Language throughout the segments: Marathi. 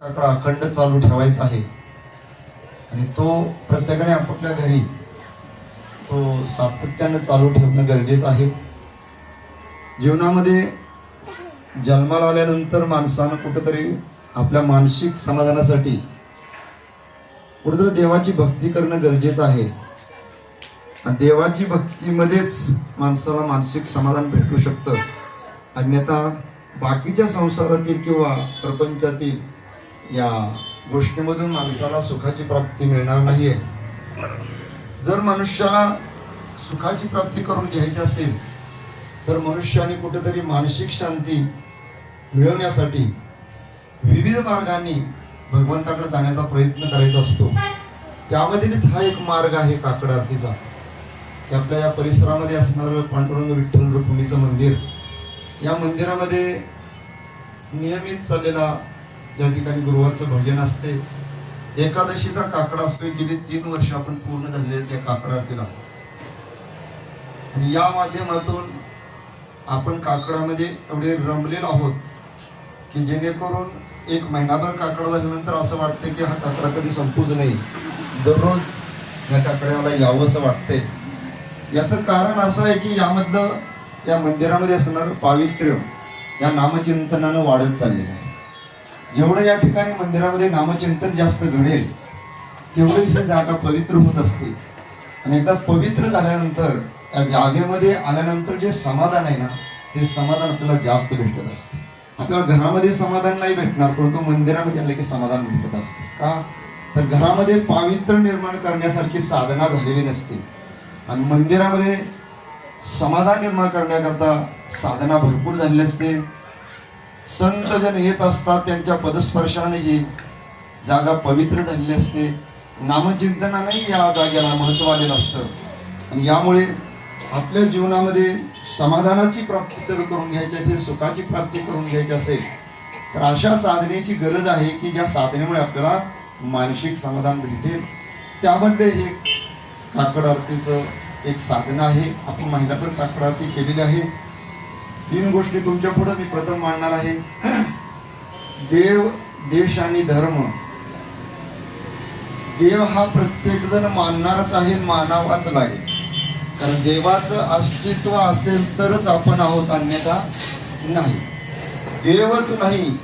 काकडा अखंड चालू ठेवायचा आहे आणि तो प्रत्येकाने आपापल्या घरी तो सातत्यानं चालू ठेवणं गरजेचं आहे. जीवनामध्ये जन्माला आल्यानंतर माणसानं कुठंतरी आपल्या मानसिक समाधानासाठी कुठंतरी देवाची भक्ती करणं गरजेचं आहे. आणि देवाची भक्तीमध्येच माणसाला मानसिक समाधान भेटू शकतं. अन्यथा बाकीच्या संसारातील किंवा प्रपंचातील या गोष्टीमधून माणसाला सुखाची प्राप्ती मिळणार नाहीये. जर मनुष्याला सुखाची प्राप्ती करून घ्यायची असेल तर मनुष्याने कुठेतरी मानसिक शांती मिळवण्यासाठी विविध मार्गांनी भगवंताकडे जाण्याचा प्रयत्न करायचा असतो. त्यामध्येच हा एक मार्ग आहे काकड आरतीचा, की आपल्या या परिसरामध्ये असणारं पांडुरंग विठ्ठल रुक्मिणीचं मंदिर, या मंदिरामध्ये नियमित चाललेला या ठिकाणी गुरुवारचं भजन असते. एकादशीचा काकडा असतोय. गेली 3 वर्ष आपण पूर्ण झालेले त्या काकड आरतीला. आणि या माध्यमातून आपण काकडामध्ये एवढे रमलेलो आहोत की जेणेकरून एक महिनाभर काकडा झाल्यानंतर असं वाटतंय की हा काकडा कधी संपूच नाही. दररोज या काकड्याला यावंसं वाटतंय. याचं कारण असं आहे की यामधलं या मंदिरामध्ये असणारं पावित्र्य या नामचिंतनानं वाढत चाललेलं आहे. जेवढं या ठिकाणी मंदिरामध्ये नामचिंतन जास्त घडेल तेवढी ही जागा पवित्र होत असते. आणि एकदा पवित्र झाल्यानंतर त्या जागेमध्ये आल्यानंतर जे समाधान आहे ना, ते समाधान आपल्याला जास्त भेटत असते. आपल्याला घरामध्ये समाधान नाही भेटणार, परंतु मंदिरामध्ये आले की समाधान भेटत असते. का तर घरामध्ये पावित्र्य निर्माण करण्यासारखी साधना झालेली नसते आणि मंदिरामध्ये समाधान निर्माण करण्याकरता साधना भरपूर झालेली असते. संत जन येत असतात, त्यांच्या पदस्पर्शाने ही जागा पवित्र झालेली असते. नामचिंतनानेही या जागेला महत्त्व आलेलं असतं. आणि यामुळे आपल्या जीवनामध्ये समाधानाची प्राप्ती जर करून घ्यायची असेल, सुखाची प्राप्ती करून घ्यायची असेल तर अशा साधनेची गरज आहे की ज्या साधनेमुळे आपल्याला मानसिक समाधान भेटेल. त्यामध्ये हे काकड आरतीचं एक साधन आहे. आपण महिनाभर काकड आरती केलेली आहे. 3 गोष्टी तुमच्या पुढे मी प्रथम मांडणार आहे. देव, देश आणि धर्म. देव हा प्रत्येक जण मानणारच आहे, मानावाच लागेल. कारण देवाचं अस्तित्व असेल तरच आपण आहोत, अन्यथा नाही. देवच नाही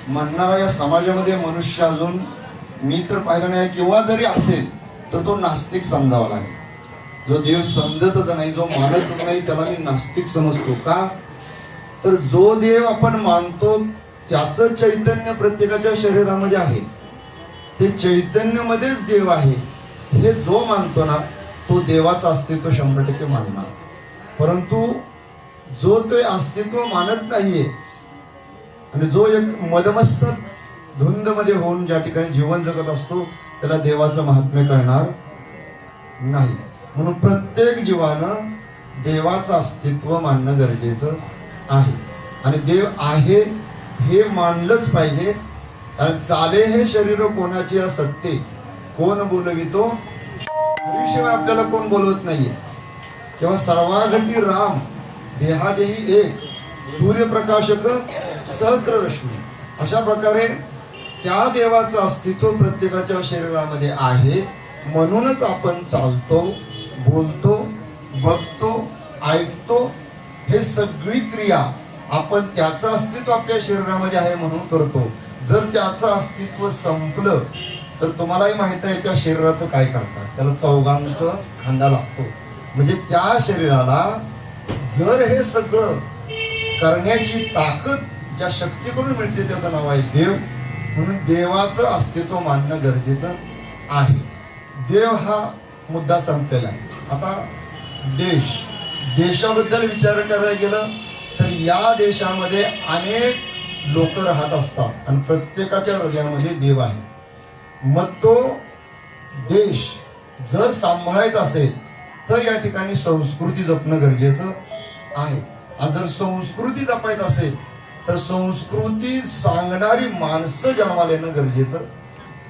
मानणारा या समाजामध्ये मनुष्य अजून मी तर पाहिलं नाही, किंवा जरी असेल तर तो नास्तिक समजावा लागेल. जो देव समजतच नाही, जो मानतच नाही, त्याला मी नास्तिक समजतो. का तर जो देव आपण मानतो त्याचं चैतन्य प्रत्येकाच्या शरीरामध्ये आहे. ते चैतन्यमध्येच देव आहे हे जो मानतो ना, तो देवाचं अस्तित्व 100% मानणार. परंतु जो ते अस्तित्व मानत नाहीये आणि जो एक मदमस्तक धुंदमध्ये होऊन ज्या ठिकाणी जीवन जगत असतो, त्याला देवाचं महात्म्य कळणार नाही. म्हणून प्रत्येक जीवानं देवाचं अस्तित्व मानणं गरजेचं आहे. आणि देव आहे हे मानलंच पाहिजे. कारण चाले हे शरीर कोणाची असत्ते, कोण बोलवितो शिवाय आपल्याला कोण बोलवत नाहीये. किंवा सर्वाघटी राम देहादेही एक, सूर्यप्रकाशक सहस्त्ररश्मी. अशा प्रकारे त्या देवाचं अस्तित्व प्रत्येकाच्या शरीरामध्ये आहे. म्हणूनच आपण चालतो, बोलतो, बघतो, ऐकतो. हे सगळी क्रिया आपण त्याचं अस्तित्व आपल्या शरीरामध्ये आहे म्हणून करतो. जर त्याचं अस्तित्व संपलं तर तुम्हालाही माहित आहे त्या शरीराचं काय करतात. त्याला चौघांचं खांदा लागतो. म्हणजे त्या शरीराला जर हे सगळं करण्याची ताकद ज्या शक्तीकडून मिळते त्याचं नाव आहे देव. म्हणून देवाचं अस्तित्व मानणं गरजेचं आहे. देव हा मुद्दा संपलेला आहे. आता देशाबद्दल विचार करायला गेलं तर या देशामध्ये अनेक लोक राहत असतात आणि प्रत्येकाच्या हृदयामध्ये देव आहे. मग तो देश जर सांभाळायचा असेल तर या ठिकाणी संस्कृती जपणं गरजेचं आहे. आणि जर संस्कृती जपायचं असेल तर संस्कृती सांगणारी माणसं जन्माला येणं गरजेचं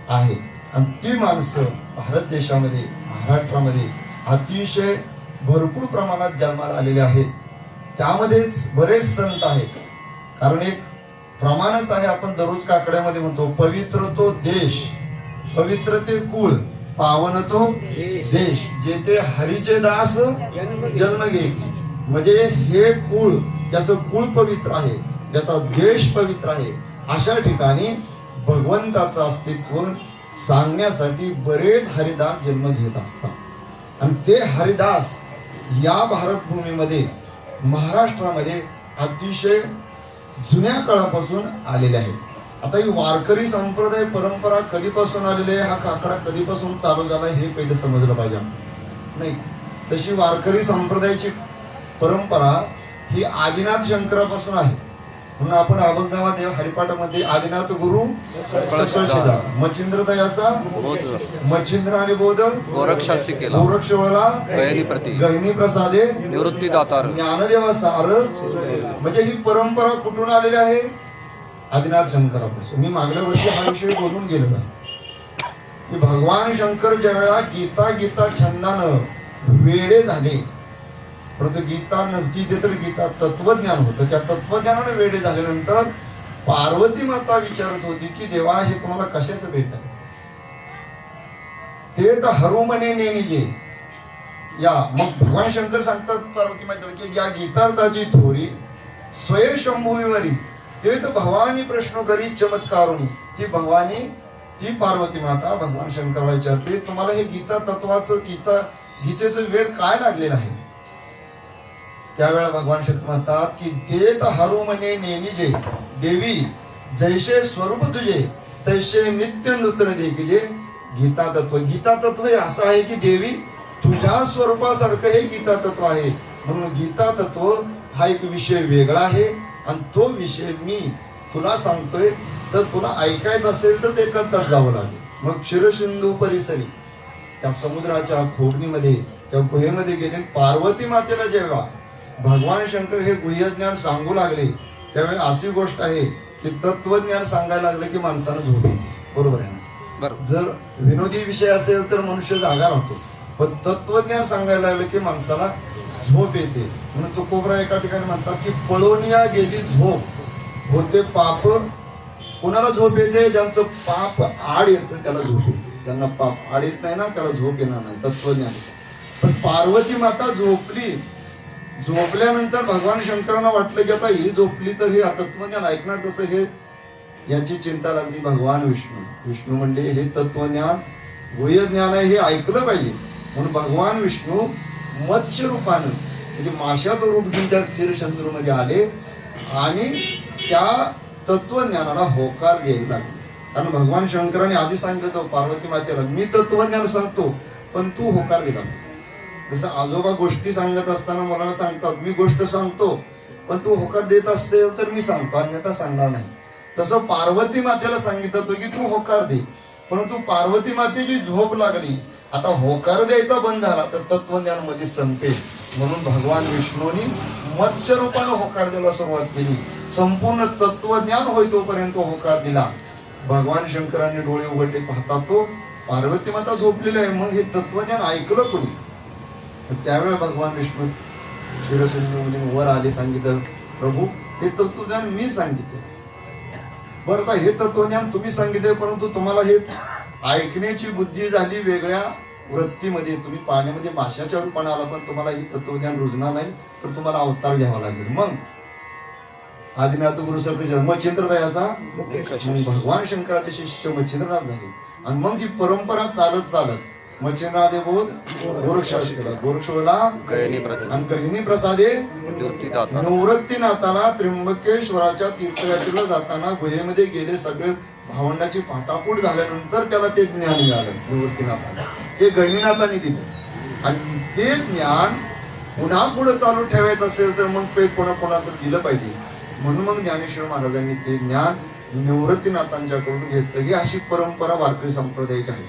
आहे. आणि ती माणसं भारत देशामध्ये, महाराष्ट्रामध्ये अतिशय भरपूर प्रमाणात जन्माला आलेले आहेत. त्यामध्येच बरेच संत आहेत. कारण एक प्रमाणच आहे. आपण दररोज काकड्यामध्ये म्हणतो पवित्र तो देश, पवित्र ते कुळ, पावन तो देश, जेथे हरीचे दास जन्म घेतली. म्हणजे हे कुळ, ज्याचं कुळ पवित्र आहे, ज्याचा देश पवित्र आहे, अशा ठिकाणी भगवंताचं अस्तित्व सांगण्यासाठी बरेच हरिदास जन्म घेत असतात. आणि ते हरिदास या भारतभूमीमध्ये, महाराष्ट्रामध्ये अतिशय जुन्या काळापासून आलेले आहेत. आता ही वारकरी संप्रदाय परंपरा कधीपासून आलेली आहे, हा काकडा कधीपासून चालू झाला हे पहिलं समजलं पाहिजे नाही. तशी वारकरी संप्रदायाची परंपरा ही आदिनाथ शंकरापासून आहे. म्हणून आपण अभंगामध्ये हरिपाठामध्ये आदिनाथ गुरु सकळशिदा, मच्छिंद्रदयाचा मच्छिंद्र आणि बोध गोरक्षासी केला, गोरक्षवला गहिनी प्रसादे निवृत्ती दातार, ज्ञानदेवा सार. म्हणजे ही परंपरा कुठून आलेली आहे? आदिनाथ शंकरापासून. मी मागल्या वर्षी हा विषय बोलून गेलेलो आहे की भगवान शंकर ज्या वेळा गीता छंदानं वेडे झाले, परंतु गीता नव्हती ते तर गीता तत्वज्ञान होतं. त्या तत्वज्ञानाने वेडे झाल्यानंतर पार्वती माता विचारत होती की देवा हे तुम्हाला कशाचं भेटलं? ते तर हरुमने नेनिजे या. मग भगवान शंकर सांगतात पार्वती माता की या गीतार्थाची थोरी स्वयंशंभुवीवरी ते तर भवानी प्रश्न करी चमत्कारुणी. ती भवानी, ती पार्वती माता भगवान शंकराला विचारते तुम्हाला हे गीता तत्वाचं, गीतेचं वेळ काय लागलेलं आहे? त्यावेळेला भगवान शंकर म्हणतात की देत हरुमने नेनिजे, देवी जैसे स्वरूप तुझे तैसे नित्य नूतन देखीजे. गीता तत्व हे असं आहे की देवी तुझ्या स्वरूपासारखं हे गीता तत्व आहे. म्हणून गीता तत्व हा एक विषय वेगळा आहे आणि तो विषय मी तुला सांगतोय, तर तुला ऐकायचं असेल तर ते करताच जावं लागेल. मग क्षीरसिंधू परिसरी त्या समुद्राच्या खोबणीमध्ये, त्या गुहेमध्ये गेले. पार्वती मातेला जेव्हा भगवान शंकर हे गुह्यज्ञान सांगू लागले, त्यावेळी अशी गोष्ट आहे की तत्वज्ञान सांगायला लागलं की माणसानं झोप येते. बरोबर आहे ना? जर विनोदी विषय असेल तर मनुष्य जागा राहतो, पण तत्वज्ञान सांगायला लागलं की माणसाला झोप येते. म्हणून तो कोबरा एका ठिकाणी म्हणतात की पळोनिया गेली झोप, होते पाप. कोणाला झोप येते? ज्यांचं पाप आड येतं त्याला झोप येते. ज्यांना पाप आड येत नाही ना त्याला झोप येणार नाही. तत्वज्ञान. पण पार्वती माता झोपली. झोपल्यानंतर भगवान शंकरांना वाटलं की आता ही झोपली तर हे तत्वज्ञान ऐकणार कसं, हे याची चिंता लागली. भगवान विष्णू म्हणले हे तत्वज्ञान गुह्य ज्ञान आहे, हे ऐकलं पाहिजे. म्हणून भगवान विष्णू मत्स्य रूपानं म्हणजे माशाचं रूप घेऊन त्या क्षीरसिंधूमध्ये आले आणि त्या तत्वज्ञानाला होकार द्यायला लागले. कारण भगवान शंकरांनी आधी सांगितलं होतं पार्वती मातेला मी तत्वज्ञान सांगतो पण तू होकार दिला. जसं आजोबा गोष्टी सांगत असताना मुलाला सांगतात मी गोष्ट सांगतो पण तू होकार देत असेल तर मी सांगतो, अन्यथा सांगणार नाही. तसं पार्वती मातेला सांगितलं होतं की तू होकार दे, परंतु पार्वती मातेची झोप लागली. आता होकार द्यायचा बंद झाला तर तत्वज्ञान मध्ये संपेल. म्हणून भगवान विष्णूंनी मत्स्य रूपानं होकार द्यायला सुरुवात केली. संपूर्ण तत्वज्ञान होय तोपर्यंत होकार दिला. भगवान शंकरांनी डोळे उघडले, पाहता तो पार्वती माता झोपलेली आहे. मग हे तत्वज्ञान ऐकलं कोणी? त्यावेळेला भगवान विष्णू क्षीरसिंधूमधून वर आले, सांगितलं प्रभू हे तत्वज्ञान मी सांगितले. बरं आता हे तत्वज्ञान तुम्ही सांगितले परंतु तुम्हाला हे ऐकण्याची बुद्धी झाली वेगळ्या वृत्तीमध्ये. तुम्ही पाण्यामध्ये माशाच्या रूपाने आला पण तुम्हाला हे तत्वज्ञान रुजणार नाही, तर तुम्हाला अवतार घ्यावा लागेल. मग आदिनाथ गुरु सरकार मच्छिंद्रदयाचा भगवान शंकराचे शिष्य मच्छिंद्रनाथ झाले. आणि मग जी परंपरा चालत चालत मच्छिंद्रनाथे बोध गोरक्षला आणि गहिनी प्रसादे निवृत्तीनाथाला त्र्यंबकेश्वराच्या तीर्थयात्रेला जाताना गुहेमध्ये गेले. सगळे भावंडाची फाटाफूट झाल्यानंतर त्याला ते ज्ञान मिळालं निवृत्तीनाथाला, ते गहिनीनाथांनी दिलं. आणि ते ज्ञान पुन्हा पुढे चालू ठेवायचं असेल तर मग ते कोणाकोणाला दिलं पाहिजे. म्हणून मग ज्ञानेश्वर महाराजांनी ते ज्ञान निवृत्तीनाथांच्याकडून घेतलं. ही अशी परंपरा वारकरी संप्रदायाची आहे.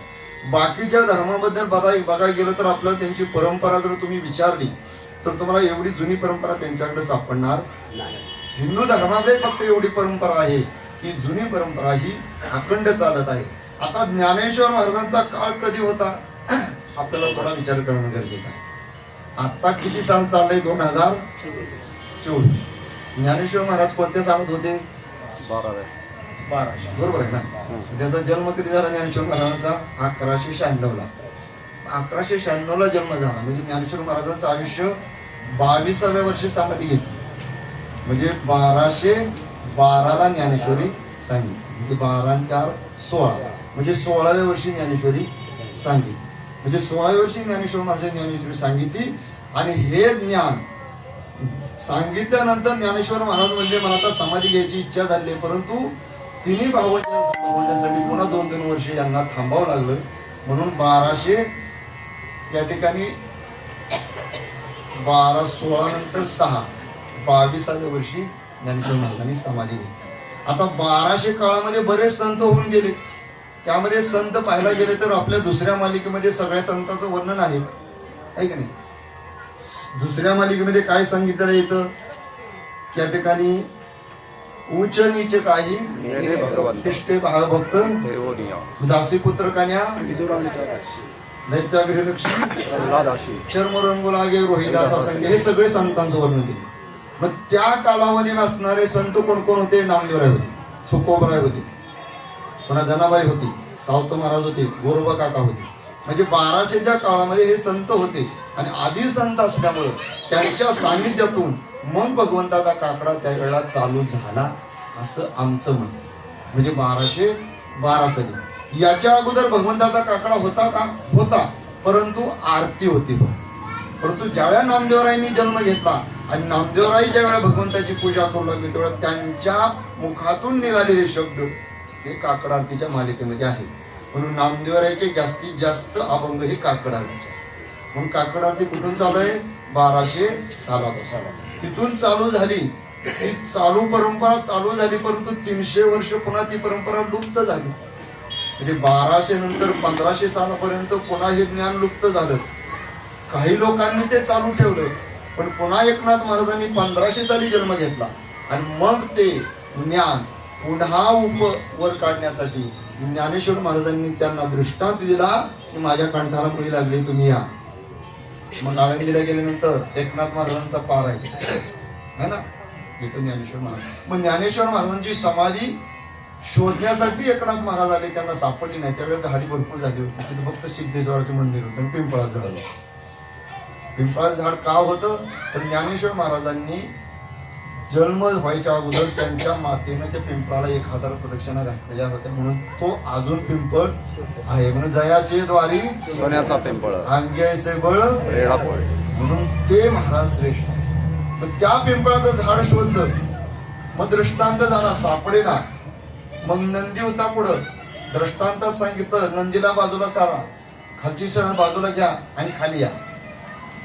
बाकीच्या धर्माबद्दल बघायला गेलं तर आपल्याला त्यांची परंपरा जर तुम्ही विचारली तर तुम्हाला एवढी जुनी परंपरा त्यांच्याकडे सापडणार नाही. हिंदू धर्मामध्ये फक्त एवढी परंपरा आहे की जुनी परंपरा ही अखंड चालत आहे. आता ज्ञानेश्वर महाराजांचा काळ कधी होता आपल्याला थोडा विचार करणं गरजेचं आहे. आता किती साल चाललंय? 2024. ज्ञानेश्वर महाराज कोणत्या सालात होते? 12 बरोबर आहे ना. त्याचा जन्म कधी झाला ज्ञानेश्वर महाराजांचा? 1196 ला. 1196 ला जन्म झाला म्हणजे ज्ञानेश्वर महाराजांचं आयुष्य 22व्या वर्षी समाधी घेतली. म्हणजे 1212 ला ज्ञानेश्वरी सांगितली. म्हणजे 12 आणि 4 16 म्हणजे 16व्या वर्षी ज्ञानेश्वरी सांगितली. म्हणजे 16व्या वर्षी ज्ञानेश्वर महाराजांनी ज्ञानेश्वरी सांगितली. आणि हे ज्ञान सांगितल्यानंतर ज्ञानेश्वर महाराज म्हणजे मला आता समाधी घ्यायची इच्छा झाली, परंतु तिन्ही भावण्यासाठी पुन्हा 2-2 वर्षे यांना थांबावं लागलं. म्हणून 1200 या ठिकाणी 1216 नंतर 6 22व्या वर्षी ज्ञानेश्वर महाराजांनी समाधी घेतली. आता 1200 काळामध्ये बरेच संत होऊन गेले. त्यामध्ये संत पाहायला गेले तर आपल्या दुसऱ्या मालिकेमध्ये सगळ्या संतांचं वर्णन आहे की नाही. दुसऱ्या मालिकेमध्ये काय सांगितलं येतं? त्या ठिकाणी उच्च नीच काही तिष्ठे भावभक्त दासी पुत्र कन्या दैत्यागृहलक्ष्मी शर्मरंगू लागे रोहिदासा संख्या, हे सगळे संतांचं वर्णन दिले. मग त्या कालावधी नसणारे संत कोण कोण होते? नामदेवराय होते, तुकोबराय होते, पुन्हा जनाबाई होती, सावतो महाराज होते, गोरोबा काका होते. म्हणजे 1200च्या काळामध्ये हे संत होते. आणि आधी संत असल्यामुळे त्यांच्या सानिध्यातून मग भगवंताचा काकडा त्यावेळेला चालू झाला असं आमचं मत. म्हणजे 1212 साली. याच्या अगोदर भगवंताचा काकडा होता का? होता, परंतु आरती होती. परंतु ज्यावेळेला नामदेवरायांनी जन्म घेतला आणि नामदेवराई ज्यावेळेला भगवंताची पूजा करू लागली त्यावेळेला त्यांच्या मुखातून निघालेले शब्द हे काकड आरतीच्या मालिकेमध्ये आहे. म्हणून नामदेवरायचे जास्तीत जास्त अभंग हे काकड आरतीचे. म्हणून काकड आरती कुठून चालू आहे? 1200 सालापासून. तिथून चालू झाली, ती चालू परंपरा चालू झाली, परंतु 300 वर्ष पुन्हा ती परंपरा लुप्त झाली. म्हणजे 1200 नंतर 1500 सालापर्यंत पुन्हा हे ज्ञान लुप्त झालं. काही लोकांनी ते चालू ठेवलं, पण पुन्हा एकनाथ महाराजांनी 1500 साली जन्म घेतला. आणि मग ते ज्ञान पुन्हा वर काढण्यासाठी ज्ञानेश्वर महाराजांनी त्यांना दृष्टांत दिला की माझ्या कंठाला मुळी लागली, तुम्ही या. मग आळंदीला गेल्यानंतर एकनाथ महाराजांचा पार आहे ना, इथं ज्ञानेश्वर महाराज. मग ज्ञानेश्वर महाराजांची समाधी शोधण्यासाठी एकनाथ महाराज आले, त्यांना सापडली नाही. त्यावेळेस झाडी भरपूर झाली होती. तिथे फक्त सिद्धेश्वराचे मंदिर होतं आणि पिंपळाचं झाड. पिंपळाचं झाड का होतं? तर ज्ञानेश्वर महाराजांनी जन्म व्हायच्या अगोदर त्यांच्या मातेनं त्या पिंपळाला 1000 प्रदक्षिणा घातलेल्या होत्या, म्हणून तो अजून पिंपळ आहे. म्हणून जयाचे द्वारी सोन्याचा पिंपळ, अंग्याचे बळ रेडा पळ, म्हणून ते महाराज श्रेष्ठ. मग त्या पिंपळाचं झाड शोधलं. मग दृष्टांत झाला, सापडेना. मग नंदी होता पुढं, दृष्टांतात सांगितलं नंदीला बाजूला सारा, खालची सण बाजूला घ्या आणि खाली या.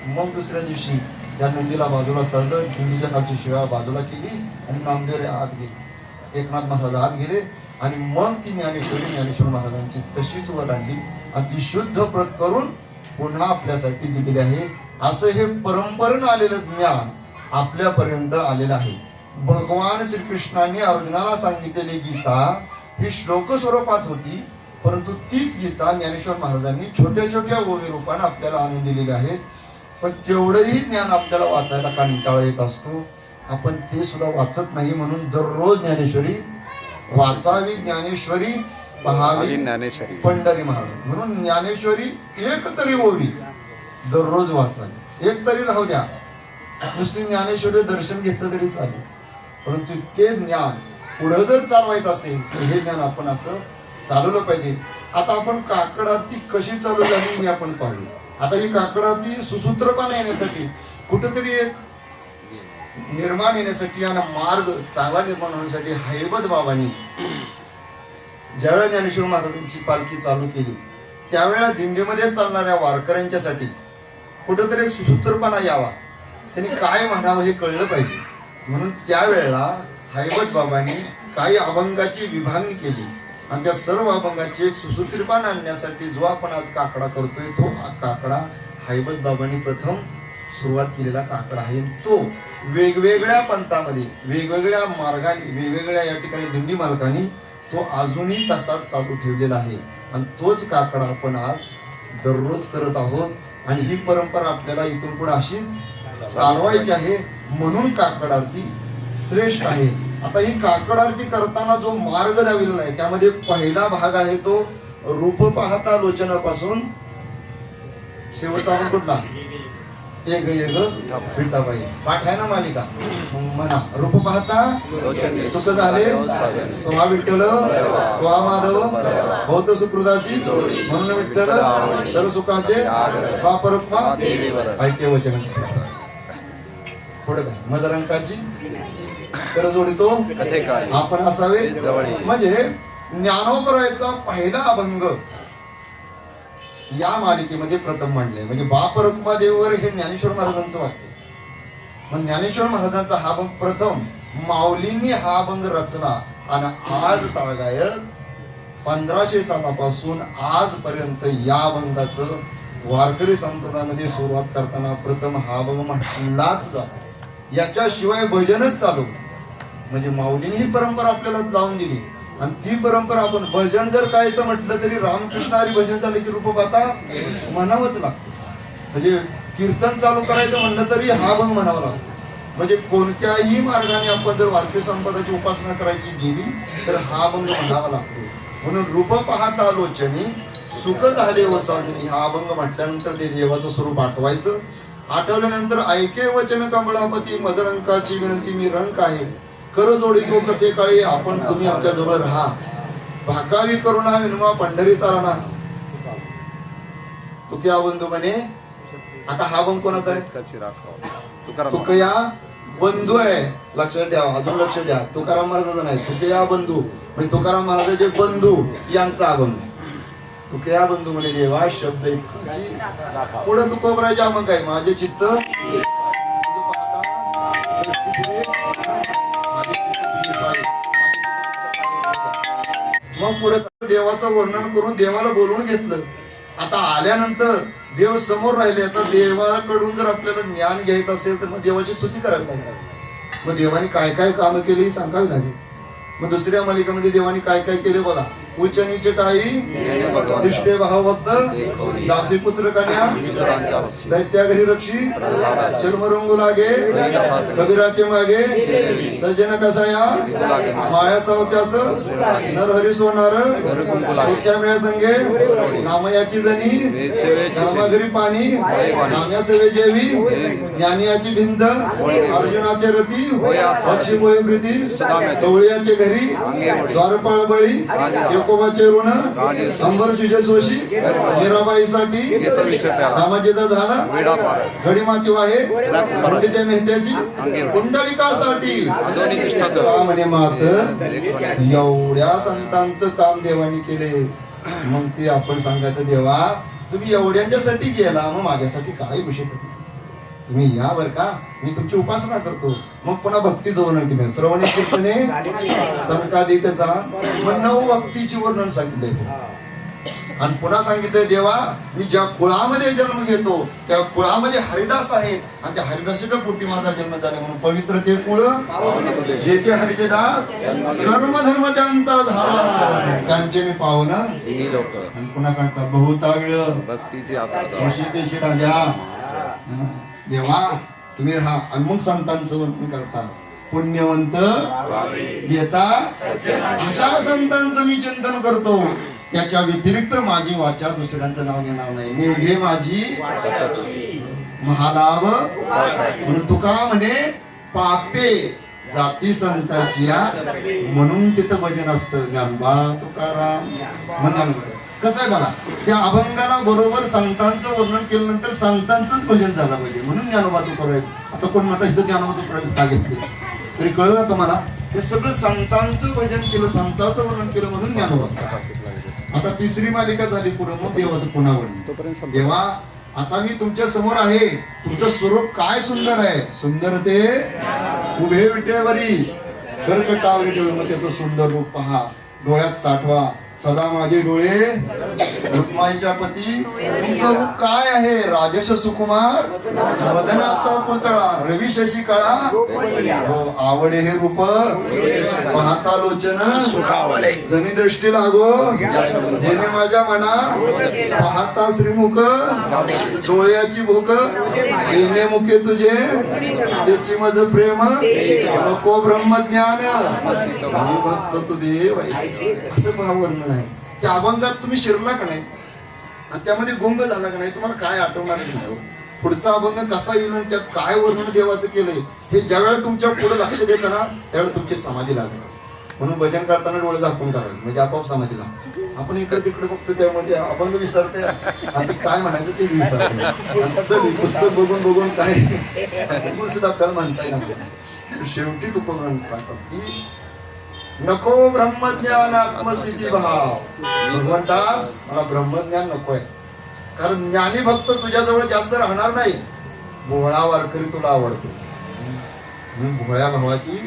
मग दुसऱ्या दिवशी त्या नंदीला बाजूला सरलं, नंदीच्या खालची शिळा बाजूला केली आणि नामदेव आत गेले. एकनाथ महाराज आत गेले आणि मग ती ज्ञानेश्वर महाराजांची तशीच वर आणली आणि ती शुद्ध प्रत करून पुन्हा आपल्यासाठी दिलेली आहे. असं हे परंपरेनं आलेलं ज्ञान आपल्यापर्यंत आलेलं आहे. भगवान श्रीकृष्णाने अर्जुनाला सांगितलेली गीता ही श्लोक स्वरूपात होती, परंतु तीच गीता ज्ञानेश्वर महाराजांनी छोट्या छोट्या ओवी रूपाने आपल्याला आणून दिलेली आहे. पण तेवढंही ज्ञान आपल्याला वाचायला कंटाळा येत असतो, आपण ते सुद्धा वाचत नाही. म्हणून दररोज ज्ञानेश्वरी वाचावी, ज्ञानेश्वरी पहावी, ज्ञानेश्वरी पंढरी महाराज. म्हणून ज्ञानेश्वरी एक तरी ओवी दररोज वाचावी, एक तरी राहू द्या. नुसती ज्ञानेश्वरी दर्शन घेतलं तरी चालेल, परंतु ते ज्ञान पुढे जर चालवायचं असेल तर हे ज्ञान आपण असं चालवलं पाहिजे. आता आपण काकड आरती कशी चालू झाली हे आपण पाहूया. आता ही काकड आरती सुसूत्रपणा येण्यासाठी, कुठेतरी एक निर्माण येण्यासाठी आणि मार्ग चांगला निर्माण होण्यासाठी हैबत बाबांनी ज्यावेळेला ज्ञानेश्वर महाराजांची पालखी चालू केली त्यावेळेला दिंडीमध्ये चालणाऱ्या वारकऱ्यांच्यासाठी कुठेतरी एक सुसूत्रपणा यावा, त्यांनी काय म्हणावं हे कळलं पाहिजे. म्हणून त्यावेळेला हैबत बाबांनी काही अभंगाची विभागणी केली आणि त्या सर्व अभंगाची एक सुसूत्रपणा आणण्यासाठी जो आपण आज काकडा करतोय तो काकडा हैबत बाबांनी प्रथम सुरुवात केलेला काकडा आहे. तो वेगवेगळ्या पंथामध्ये, वेगवेगळ्या मार्गाने, वेगवेगळ्या या ठिकाणी दिंडी मालकांनी तो अजूनही तसाच चालू ठेवलेला आहे आणि तोच काकडा आपण आज दररोज करत आहोत. आणि ही परंपरा आपल्याला इथून पुढे अशीच चालवायची आहे. म्हणून काकड आरती श्रेष्ठ आहे. आता ही काकड आरती करताना जो मार्ग दाविलेला आहे त्यामध्ये पहिला भाग आहे तो रूप पाहता लोचनापासून शेवटचा आपण कुठला एक विठाबाई पाठ आहे ना मालिका मग म्हणा रूप पाहता सुख झाले तो हा विठ्ठल तो हा माधव बहुत सुकृताची म्हणून विठ्ठल सर्व सुखाचे वापरक्मा ऐक्य वचन पुढे काय मजरंकाची कर जोडितो आपण असावे म्हणजे ज्ञानोबरायचा पहिला अभंग या मालिकेमध्ये प्रथम मांडले म्हणजे बाप रखुमादेवीवर हे ज्ञानेश्वर महाराजांचं वाक्य. मग ज्ञानेश्वर महाराजांचा हा अभंग प्रथम माऊलींनी हा अभंग रचला आणि आज तागायत 1500 सालापासून आजपर्यंत या अभंगाचं वारकरी संप्रदायामध्ये सुरुवात करताना प्रथम हा अभंग म्हटलाच जातो. याच्याशिवाय भजनच चालू म्हणजे माऊलींनी ही परंपरा आपल्याला लावून दिली आणि ती परंपरा आपण भजन जर कायचं म्हटलं तरी रामकृष्ण हरी भजन झालं की रूपपाता म्हणावंच लागतं. म्हणजे कीर्तन चालू करायचं म्हणलं तरी हा अभंग म्हणावा लागतो. म्हणजे कोणत्याही मार्गाने आपण जर वारकरी संप्रदायाची उपासना करायची गेली तर हा अभंग म्हणावा लागतो. म्हणून रूप पाहता लोचनी सुख झाले व साजनी हा अभंग म्हटल्यानंतर ते देवाचं स्वरूप आठवायचं. आठवल्यानंतर ऐके वचन कमळापती मजरंकाची विनंती मी रंक आहे कर जोडी कथे काळी आपण तुम्ही आमच्या जवळ राहा भाकावी करुणा विनवा पंढरीचा राणा तुकया बंधू म्हणे. आता हा अभंग कोणाचा आहे तुकया बंधू आहे लक्षात ठेवा अजून लक्ष द्या तुकाराम महाराजाचा नाही तुकया बंधू म्हणजे तुकाराम महाराजाचे बंधू यांचा अभंग तुकया बंधू म्हणे देवा शब्द पुढे तुकोबराचे अभंग आहे माझे चित्त मग पुढे देवाचं वर्णन करून देवाला बोलवून घेतलं. आता आल्यानंतर देव समोर राहिले. आता देवाकडून जर आपल्याला ज्ञान घ्यायचं असेल तर मग देवाची स्तुती करावी लागेल. मग देवाने काय काय कामं केली सांगावी लागेल. मग दुसऱ्या मालिकेमध्ये देवाने काय काय केले बघा. उच्च नीच काही दिष्टे भाव भक्त दासी पुत्र कन्या दैत्या घरी रक्षी शर्म रंगू लागे कबीराचे मागे सज्जन कसाया माया सावत्यास नरहरी सोनार डोक्या मिळ्या संगे नामयाची जणी धर्माघरी पाणी नाम्या सेवे जेवी ज्ञानियाची भिंत अर्जुनाचे रती पक्षी बोय प्रीती चवळियाचे घरी द्वारपाळ बळी कोबाचे ऋण शंभर सुजे सोशी मीराबाईसाठी रामाजीचा झाला घडी माती वाहे पंडित मेहत्याची कुंडलिकासाठी म्हणे मात एवढ्या संतांचं काम देवानी केले. मग ते आपण सांगायचं देवा तुम्ही एवढ्यांच्यासाठी गेला मग माझ्यासाठी काय विषय तुम्ही या बर का मी तुमची उपासना करतो. मग पुन्हा भक्तीचं वर्णन केलं श्रवणी कीर्तने सनकादिकचा मग 9 भक्तीची वर्णन सांगितलंय आणि पुन्हा सांगितलंय देवा मी ज्या कुळामध्ये जन्म घेतो त्या कुळामध्ये हरिदास आहेत आणि त्या हरिदासाच्या पोटी माझा जन्म झाला म्हणून पवित्र ते कुळ जेथे हरीचे दास कर्म धर्म त्यांचा झाला त्यांचे मी पावन आणि पुन्हा सांगतात बहुताविळ ऋषिकेश राजा देवा तुम्ही राहा आणि मग संतांचं वर्णन करता पुण्यवंत देता अशा संतांचं मी चिंतन करतो त्याच्या व्यतिरिक्त माझी वाचा दुसऱ्यांचं नाव घेणार नाही. निघे माझी महालाभ म्हणून तुका म्हणे पापे जाती संताची म्हणून तिथं भजन असतं ज्ञानबा तुकाराम म्हणजे कसं आहे बघा त्या अभंगाला बरोबर संतांचं वर्णन केल्यानंतर संतांचंच भजन झालं पाहिजे म्हणून ज्ञानोबा तुकाराम. आता कोण म्हणता इथं ज्ञानोबा तुकाराम सांगितले तरी कळलं ना तुम्हाला हे सगळं संतांचं भजन केलं संतांचं वर्णन केलं म्हणून ज्ञानोबा. आता तिसरी मालिका झाली पुढे मग देवाचं पुन्हा वर्णन. देवा आता मी तुमच्या समोर आहे तुमचं स्वरूप काय सुंदर आहे सुंदर ते उभे विटेवरी कर्कटावरी ठेवलं मग त्याचं सुंदर रूप पहा डोळ्यात साठवा सदा माझे डोळे रुक्माईच्या पती. तुमचं रूप काय आहे? राजश सुकुमार मदनाचा पुतळा रवी शशी कळा. हो, आवडे हे रूप पाहता लोचन जनी दृष्टी लागो. जेणे माझ्या मना पाहता श्रीमुख डोळ्याची भूक. येणे मुखे तुझे त्याची मज प्रेम नको ब्रह्मज्ञान मी भक्त तू देव ऐसे. असं भाववर्णन आहे. त्या अभंगात तुम्ही शिरला का नाही आणि त्यामध्ये गुंग झाला का नाही, तुम्हाला काय आठवणार नाही. पुढचा अभंग कसा येईल आणि त्यात काय वर्णन देवाचं केलंय हे ज्यावेळेला तुमच्या पुढे लक्ष देतं ना त्यावेळेला तुमची समाधी लागणार. म्हणून भजन करताना डोळे झाकून करायचे म्हणजे आपोआप समाधी लागते. आपण इकडे तिकडे बघतो त्यामध्ये अभंग विसरते आणि ते काय म्हणायचं ते विसरते. पुस्तक बघून बघून काय सुद्धा आपल्याला म्हणता येईल. शेवटी तुकोबरान सांगतात की नको ब्रह्मज्ञान आत्मस्थिती भाव. भगवंता मला ब्रह्मज्ञान नकोय, कारण ज्ञानी भक्त तुझ्याजवळ जास्त राहणार नाही. भोळा वारकरी तुला आवडतो म्हणून भोळ्या भावाची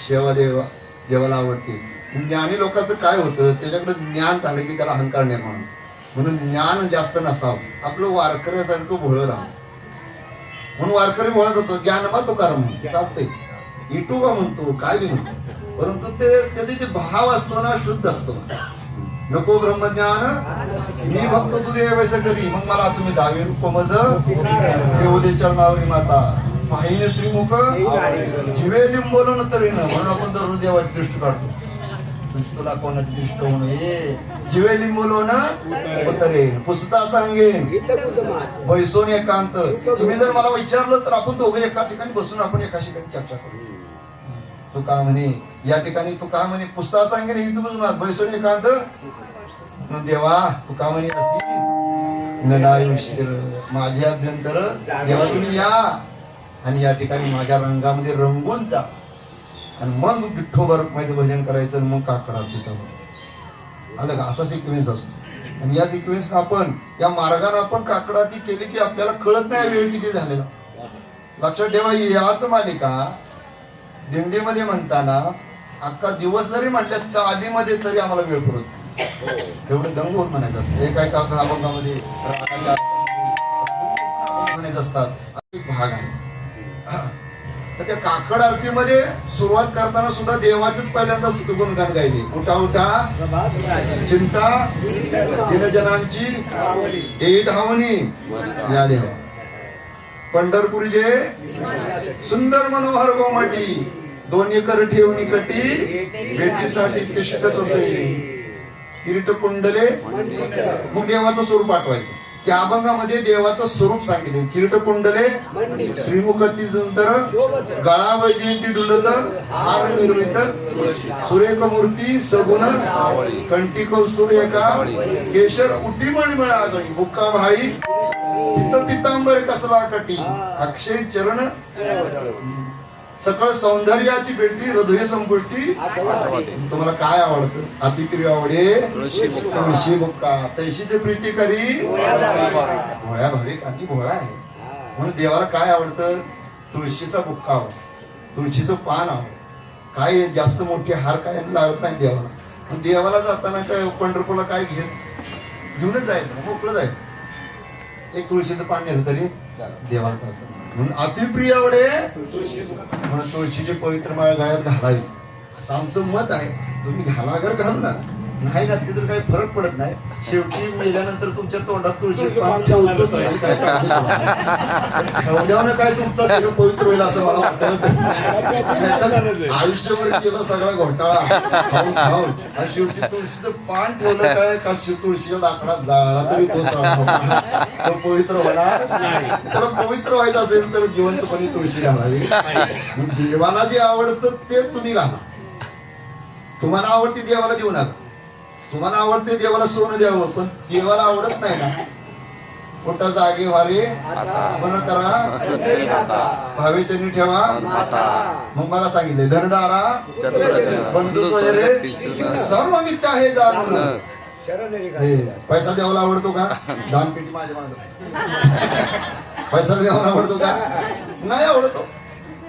सेवा देवाला आवडते. ज्ञानी लोकांचं काय होतं, त्याच्याकडे ज्ञान झालं की त्याला अहंकार निर्माण होतो. म्हणून ज्ञान जास्त नसावं, आपलं वारकऱ्यासारखं भोळं राहावं. म्हणून वारकरी भोळाच होतो. ज्ञान मा तो कारण चालतंय, इटूबा म्हणतो काय बी म्हणतो, परंतु त्याचे जे भाव असतो ना शुद्ध असतो. नको ब्रह्मज्ञान मी भक्त तू देवैस करी. मग मला तुम्ही दावे रूप मज देवदे चरणावरी माता पाहिने श्रीमुख जिवे लिंबोलन तरी ना. म्हणून आपण दररोज देवाची दृष्टी काढतो. तुला कोणाची दृष्ट होणं हे जिवे लिंबोलन तरे पुसता सांगेन बैसोन एकांत. तुम्ही जर मला विचारलं तर आपण दोघे एका ठिकाणी बसून आपण एका ठिकाणी चर्चा करू. तू का म्हणे या ठिकाणी, तू का म्हणे पुस्तक सांगेन ही तू बैसून एकांत. देवा तू का म्हणे अशी नडायुष्य माझे अभ्यंतर. देवा तुम्ही या आणि या ठिकाणी माझ्या रंगामध्ये रंगून जा आणि मग विठ्ठोबा माझं भजन करायचं आणि मग काकडा तुझ्यावर आलं का. असा सिक्वेन्स असतो आणि या सिक्वेन्स आपण या मार्गाने आपण काकडा ती केली की आपल्याला कळत नाही वेळ किती झालेला. लक्षात ठेवा याच मालिका दिंडीमध्ये म्हणताना अख्खा दिवस जरी म्हटल्याच्या आधीमध्ये तरी आम्हाला वेळ पुरत एवढं दंग होऊन म्हणायचं असतं. एका एका अभंगामध्ये म्हणायचं असतात एक भाग आहे. तर त्या काकड आरतीमध्ये सुरुवात करताना सुद्धा देवाचंच पहिल्यांदा स्तुतिगुणगान गायले. उठा उठा चिंता दिनजनांची हे धावणी या देवा. पंढरपूर जे सुंदर मनोहर गोमाटी दोन्ही कर ठेवणी कटी भेटीसाठी तिष्ठत असे. किरीट कुंडले मग देवाचं स्वरूप आठवायचं. त्या अभंगामध्ये देवाचं स्वरूप सांगितले. किरीट कुंडले श्रीमुखती सुंदर गळा वैजयंती डुलत हार निर्मित सुरेख मूर्ती सगुण कंठी कौस्तुभ एका केशर उटी मळमळा गळी बुक्का भाई पितांबर कसला कटी अक्षय चरण सकळ सौंदर्याची भेटी हृदय संपुष्टी. तुम्हाला काय आवडतं? अतिप्रिय आवडे तुळशी बुक्का तैशीची प्रीती करी भोळ्या भाविक आणि भोळा आहे. म्हणून देवाला काय आवडतं? तुळशीचा बुक्का आवडतो, तुळशीचं पान आवडतं. काय जास्त मोठी हार काय लागत नाही देवाला. देवाला जाताना काय पंढरपूरला काय घेऊनच जायचं, मोकळं जायचं. एक तुळशीचं पान नेलं तरी देवाला चालतं. म्हणून अतिप्रिय आवडे म्हणून तुळशीची पवित्र माळ गळ्यात घालावी असं आमचं मत आहे. तुम्ही घाला अगर घालू ना, नाही घातली तर काही फरक पडत नाही. शेवटी मेल्यानंतर तुमच्या तोंडात तुळशी पान ठेवतोच आहे. ठेवल्यावर काय तुमचा देह पवित्र होईल असं मला वाटतं. आयुष्यभर केला सगळा घोटाळा खाऊन खाऊन आणि शेवटी तुळशीचं पान ठेवलं काय का तुळशीच्या लाकडात जाळला तरी तो पवित्र होणार नाही. त्याला पवित्र व्हायचं असेल तर जिवंतपणे तुळशी घालावी. देवाला जे आवडतं ते तुम्ही घाला. तुम्हाला आवडते देवाला देऊ नका. तुम्हाला आवडते देवाला सोनं द्यावं, पण देवाला आवडत नाही ना. कुठं जागे व्हावे मन करा भावेचनी ठेवा. मग मला सांगितले धनदारा बंधू वगैरे सर्व मिथ्या आहे जाणून. पैसा देवाला आवडतो का? दानपेटी माझ्या मागं. पैसा देवाला आवडतो का? नाही आवडतो.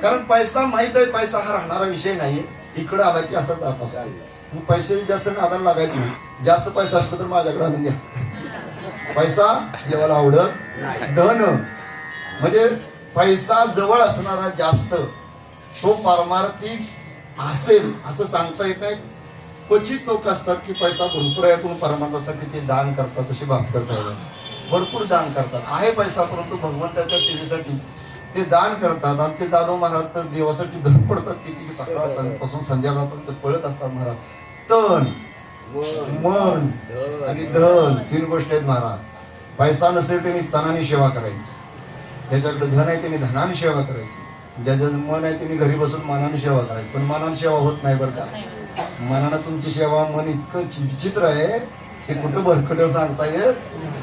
कारण पैसा माहित आहे, पैसा हा राहणारा विषय नाही. इकडं आला की असं जात असतो. मग पैसे जास्त नादाला लागायचे नाही. जास्त पैसा असला तर माझ्याकडे आणून द्या. पैसा देवाला आवडत धन म्हणजे पैसा जवळ असणारा जास्त तो पारमार्थिक असेल असं सांगता येत नाही. क्वचित लोक असतात की पैसा भरपूर आहे पण परमार्थासाठी ते दान करतात. तसे भापकर साहेब भरपूर दान करतात. आहे पैसा परंतु भगवंताच्या सेवेसाठी ते दान करतात. आमचे जाधव महाराज तर देवासाठी धन पडतात किती सकाळपासून संध्याकाळपर्यंत पळत असतात महाराज. तन मन आणि धन 3 गोष्टी आहेत महाराज. पैसा नसेल त्यांनी तनाने सेवा करायची. ज्याच्याकडे धन आहे त्यांनी धनाने सेवा करायची. ज्याच्याकडे मन आहे त्यांनी घरी बसून मनाने सेवा करायची. पण मनाने सेवा होत नाही बरं का. मनानं तुमची सेवा मन इतकं विचित्र आहे ते कुठं भरकटल सांगता येत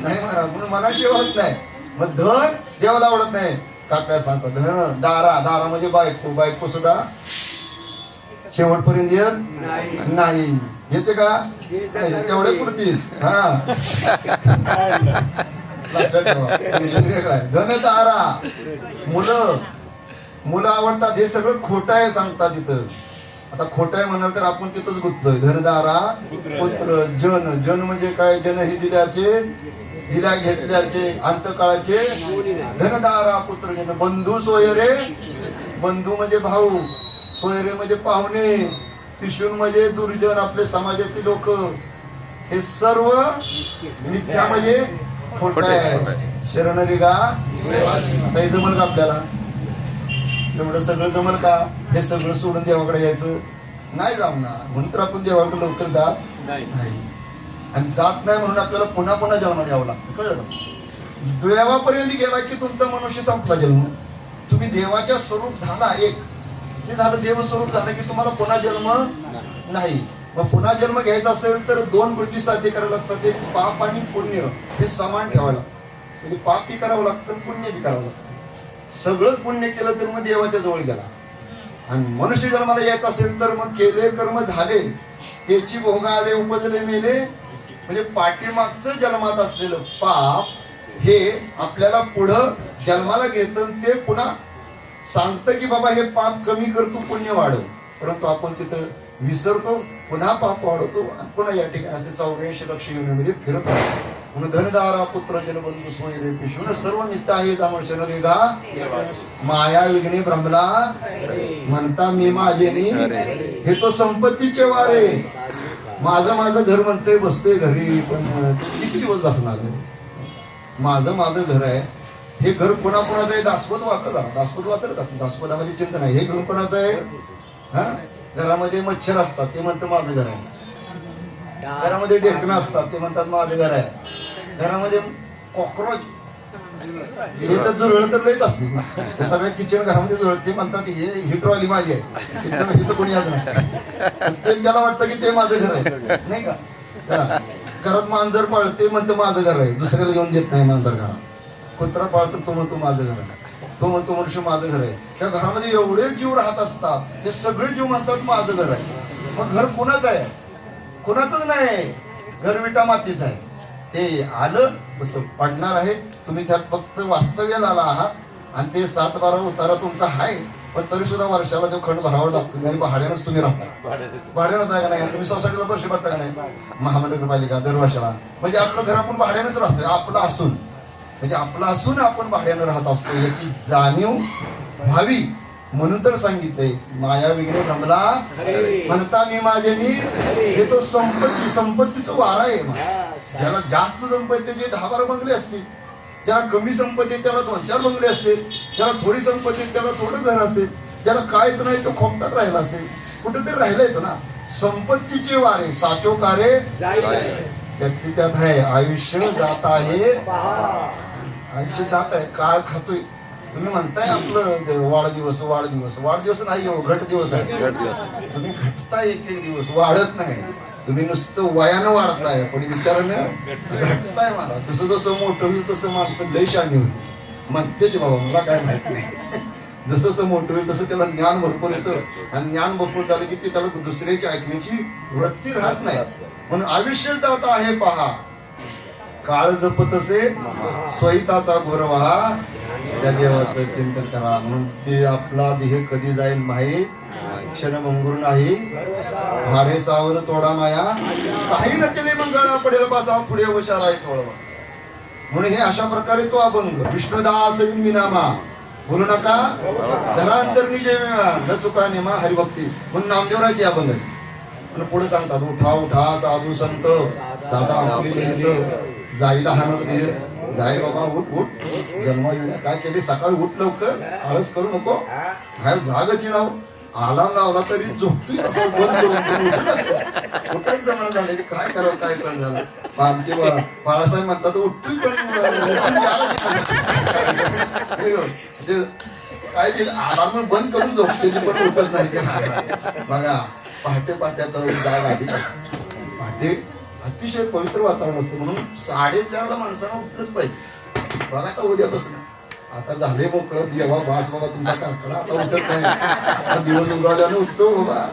नाही महाराज. म्हणून मनात सेवा होत नाही. मग धन देवाला आवडत नाही. काय सांगतात धन दारा म्हणजे बायको सुद्धा शेवटपर्यंत येत नाही. येते का तेवढे पुरतील. हा लक्षात ठेवा. धन दारा मुलं आवडतात. हे सगळं खोटं आहे सांगतात तिथं. आता खोटं आहे म्हणाल तर आपण तिथंच गुंतलोय. धनदारा पुत्र जन म्हणजे काय. जन हे दिल्या घेतल्याचे अंतकाळाचे धनदारा पुत्र जन. बंधू सोयरे बंधू म्हणजे भाऊ. सोयरे म्हणजे पाहुणे. पिशून म्हणजे दुर्जन आपले समाजातील लोक. हे सर्व मिथ्या म्हणजे खोटं आहे. शरणरी गा आता हे जमल का आपल्याला. एवढं सगळं जमल का. हे सगळं सोडून देवाकडे यायचं नाही जमणार. म्हणून तर आपण देवाकडे लवकर जात नाही. आणि जात नाही म्हणून आपल्याला पुन्हा पुन्हा जन्म घ्यावं लागतं. कळलं. देवापर्यंत गेला की तुमचा मनुष्य संपला जन्म. तुम्ही देवाच्या स्वरूप झाला एक हे झालं. देव स्वरूप झालं की तुम्हाला पुन्हा जन्म नाही. मग पुन्हा जन्म घ्यायचा असेल तर 2 गोष्टी साध्य कराव्या लागतात. एक पाप आणि पुण्य हे समान ठेवावं लागतं. म्हणजे पाप बी करावं लागतं पुण्य बी करावं लागतं. सगळंच पुण्य केलं तर मग देवाच्या जवळ गेला. आणि मनुष्य जन्माला यायचं असेल तर मग केले कर्म झाले त्याची भोग आले उपजले मेले. म्हणजे पाठीमागचं जन्मात असलेलं पाप हे आपल्याला पुढं जन्माला घेतं. ते पुन्हा सांगतं की बाबा हे पाप कमी कर तू पुण्य वाढव. परंतु आपण तिथं विसरतो. पुन्हा पाप वाढवतो आणि पुन्हा या ठिकाणी असे 84 लक्ष योनीमध्ये फिरतो. म्हणून धनदारा पुत्र जनबंधू सोयरे पिशून सर्व मित्र आहे जामर्शन रेगा माया विघ्ने भ्रमला म्हणता मी माझेनी. हे तो संपत्तीचे वारे. माझं घर म्हणतोय बसतोय घरी पण किती दिवस बसणार. माझं घर आहे. हे घर कोणाकोणाचं आहे. दासपद वाचा. दासपद वाचलं का. दासपदामध्ये चिंता नाही. हे घर कोणाचं आहे. हा घरामध्ये मच्छर असतात ते म्हणतं माझं घर आहे. घरामध्ये डेकणं असतात ते म्हणतात माझं घर आहे. घरामध्ये कॉक्रोच हे तर जुळलं तर लयच असते. ते सगळ्या किचन घरामध्ये जुळत ते म्हणतात ही ट्रॉली माझी आहे. इथं कोणी आज नाही. ते त्याला वाटतं की ते माझं घर आहे नाही का. घरात मांजर पाळते म्हणतं माझं घर आहे. दुसऱ्याला येऊन देत नाही मांजर घरात. कुत्रा पाळतो तो म्हणतो माझं घर आहे. तो म्हणतो मनुष्य माझं घर आहे. त्या घरामध्ये एवढे जीव राहत असतात. हे सगळे जीव म्हणतात माझं घर आहे. मग घर कोणाचं आहे. कोणाचंच नाही. घर विटा मातीच आहे. ते आलं तसं पडणार आहे. तुम्ही त्यात फक्त वास्तव्याला आला आहात आणि ते 7-12 उतारा तुमचा आहे. पण तरी सुद्धा वर्षाला तो खंड भरावा लागतो. नाही भाड्यानंच तुम्ही राहता. भाड्यानं आहे का नाही. तुम्ही सोसायटीला वर्ष भरता का नाही. महानगरपालिका दर वर्षाला. म्हणजे आपलं घर आपण भाड्यानंच राहतोय. आपलं असून म्हणजे आपलं असून आपण भाड्यानं राहत असतो याची जाणीव व्हावी म्हणून तर सांगितलंय. माया विघ्ने भ्रमला म्हणता मी माझेनी. हे तो संपत्तीचं वारा आहे. ज्याला जास्त संपत्ती जे 10-12 बंगले असतील. ज्याला कमी संपत्ती त्याला 2-4 बंगले असतील. ज्याला थोडी संपत्ती त्याला थोडं घर असेल. ज्याला काहीच नाही तो खोपटात राहिला असेल. कुठेतरी राहिलायच ना. संपत्तीचे वारे साचोकारे त्यात आहे. आयुष्य जात आहे. आयुष्य जात आहे. काळ खातोय. तुम्ही म्हणताय आपलं वाढदिवस नाही हो. घट दिवस आहे. तुम्ही घटताय एक दिवस वाढत नाही. तुम्ही नुसतं वयानं वाढताय पण विचारानं घटताय. मला तसं जसं मोठं होईल तसं माणसं लय शानी होईल म्हणते ते. बाबा मला काय माहिती नाही. जसं मोठं होईल तसं त्याला ज्ञान भरपूर येतं. आणि ज्ञान भरपूर झालं की ते त्याला दुसऱ्याची ऐकण्याची वृत्ती राहत नाही. म्हणून आयुष्य जात आहे पहा. काळ जपत असे स्वहिताचा गोरवा त्या देवाचं चिंतन करा. म्हणून ते आपला देह कधी जाईल माहीत क्षण भंगूर नाही भारे सावध तोडा माया काही नचले मंगळा पडेल बसा पुढे उशार आहे थोडं म्हणून हे अशा प्रकारे तो अभंग विष्णुदास विनामा बोलू नका धरांतर निजे न चुका नेमा हरिभक्ती म्हणून नामदेवराची अभंग आहे. पण पुढे सांगतात उठा उठा साधू संत साधा आपली जाईला हाणत दे जाईल बाबा उठ उठ जन्म येऊन काय केले सकाळी उठ लवकर आळस करू नको काय जागच येणार आलाम लावला तरी झोपतोय असं बंद करून उठायच जमणं झाले की काय करावं काय पण झालं आमचे बाळासाहेब म्हणतात उठतोय पण काय ते आलाम बंद करून झोपते पण उठत नाही बघा पहाटे पहाटे जाग आधी पहाटे अतिशय पवित्र वातावरण असतं म्हणून 4:30ला माणसानं उठलंच पाहिजे बघा आता उद्यापासून आता झाले मोकळं देवा वास बाबा तुमचा काकडा आता उठत नाही आता दिवस उगवल्यानं उठतो बाबा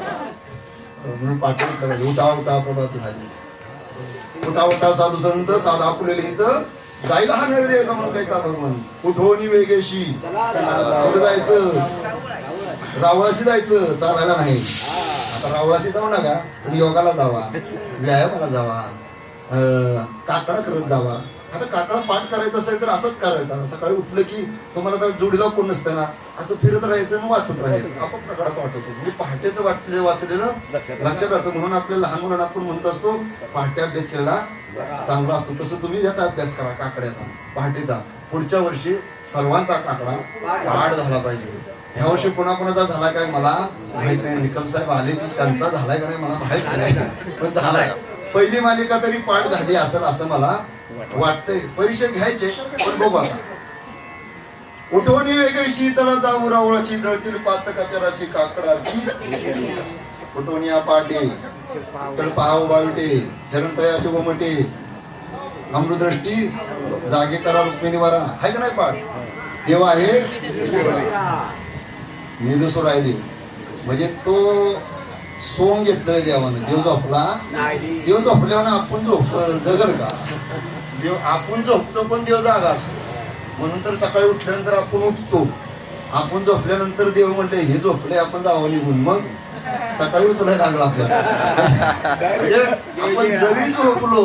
म्हणून पाठवून करायचं उठा उठा प्रभात झाली उठा उठा साधू संत साधा फुलेले इथं जायला हा निर्णय का म्हणून काही साधू म्हणून उठवणी वेगेशी कुठं जायचं रावळाशी जायचं चालायला नाही आता रावळाशी जाऊ नका तुम्ही योगाला जावा व्यायामाला जावा काकडा करत जावा आता काकडा पाठ करायचं असेल तर असंच करायचं सकाळी उठलं की तुम्हाला तर जोडीला कोण नसतं ना असं फिरत राहायचं आणि वाचत राहायचं आपण प्रकारात वाटतो म्हणजे पहाटेचं वाटलेलं वाचलेलं लक्षात राहतं म्हणून आपल्या लहान मुलांना आपण म्हणत असतो पहाटे अभ्यास केलेला चांगला असतो तसं तुम्ही याचा अभ्यास करा काकड्याचा पहाटेचा पुढच्या वर्षी सर्वांचा काकडा पाठ झाला पाहिजे ह्या वर्षी कोणाकोणाचा झाला काय मला माहित नाही निकम साहेब आले की त्यांचा झालाय का नाही मला माहित नाही पण झालाय पहिली मालिका तरी पाठ झाली असेल असं मला वाटतंय परीक्षा घ्यायचे पण बघू आता उठवणी वेगळीशी चला जाऊ रावळाची जळतील पातकाच्या राशी काकडाची उठवणी पाटे तर पाव बाळटे चरणतयाचे वमटे अमृतदृष्टी जागे करा रुक्मिणी वारा हाय का नाही पाठ देवा आहे निदुसो राहिले म्हणजे तो सोंग घेतलंय देवानं देव झोपला देव झोपल्यावर आपण झोप जगल का देव आपण झोपतो पण देव जागा असतो म्हणून तर सकाळी उठल्यानंतर आपण उठतो आपण झोपल्यानंतर देव म्हणते हे झोपले आपण जावं निघून मग सकाळी उचलाय लागला आपल्याला म्हणजे आपण जरी झोपलो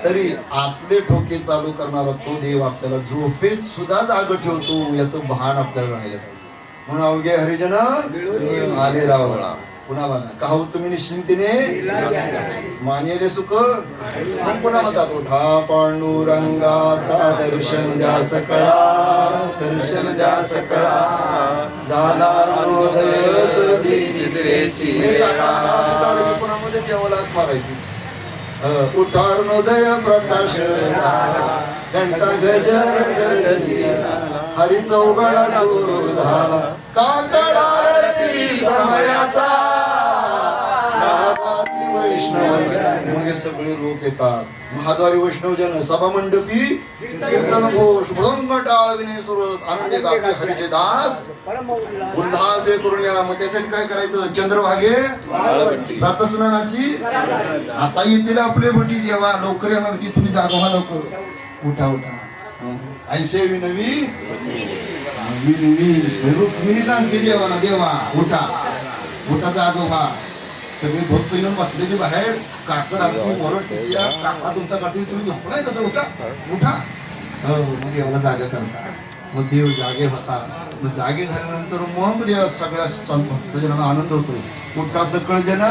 तरी आतले ठोके चालू करणारा तो देव आपल्याला झोपेत सुद्धा जाग ठेवतो याचं भान आपल्याला राहिलं पाहिजे म्हणून अवघे हरिजन आले रावळा पुन्हा बघा काहू तुम्ही निश्चिंतीने मानेले सुख मग पुन्हा म्हणतात उठा पांडुरंगाता दर्शन द्या सकळा दर्शन द्या सकळा झाला हृदय सदीची पुन्हा मध्ये देवाला मारायची उठा हृदय प्रकाश घंटा गजर गर्जनी हरी चौघडा सुरू झाला काकडा आरती समयाचा वैष्णव सगळे लोक येतात महाद्वारी वैष्णव जन सभा मंडपी कीर्तन घोष मृदंग टाळ विनय सुरस आनंदे गाते हरीचे दास उल्हास करूया मग त्यासाठी काय करायचं चंद्रभागे प्रातस्नानाची आता येतील आपले भटी देवा लवकर येणार ती तुम्ही जागवा लवकर उठा उठा ऐसे विनवी रुक्मिणी सांगते देवाला देवा उठा उठा जागोबा सगळे भक्त येऊन बसले ते बाहेर काकड आरती ओरडते काका तुमचा काठी तुम्ही झोपलाय कसं उठा उठा हो मग देवाला जागा करता मग देव जागे होता मग जागे झाल्यानंतर मग देव सगळ्या भक्तजनांना आनंद होतो उठा सकळ जन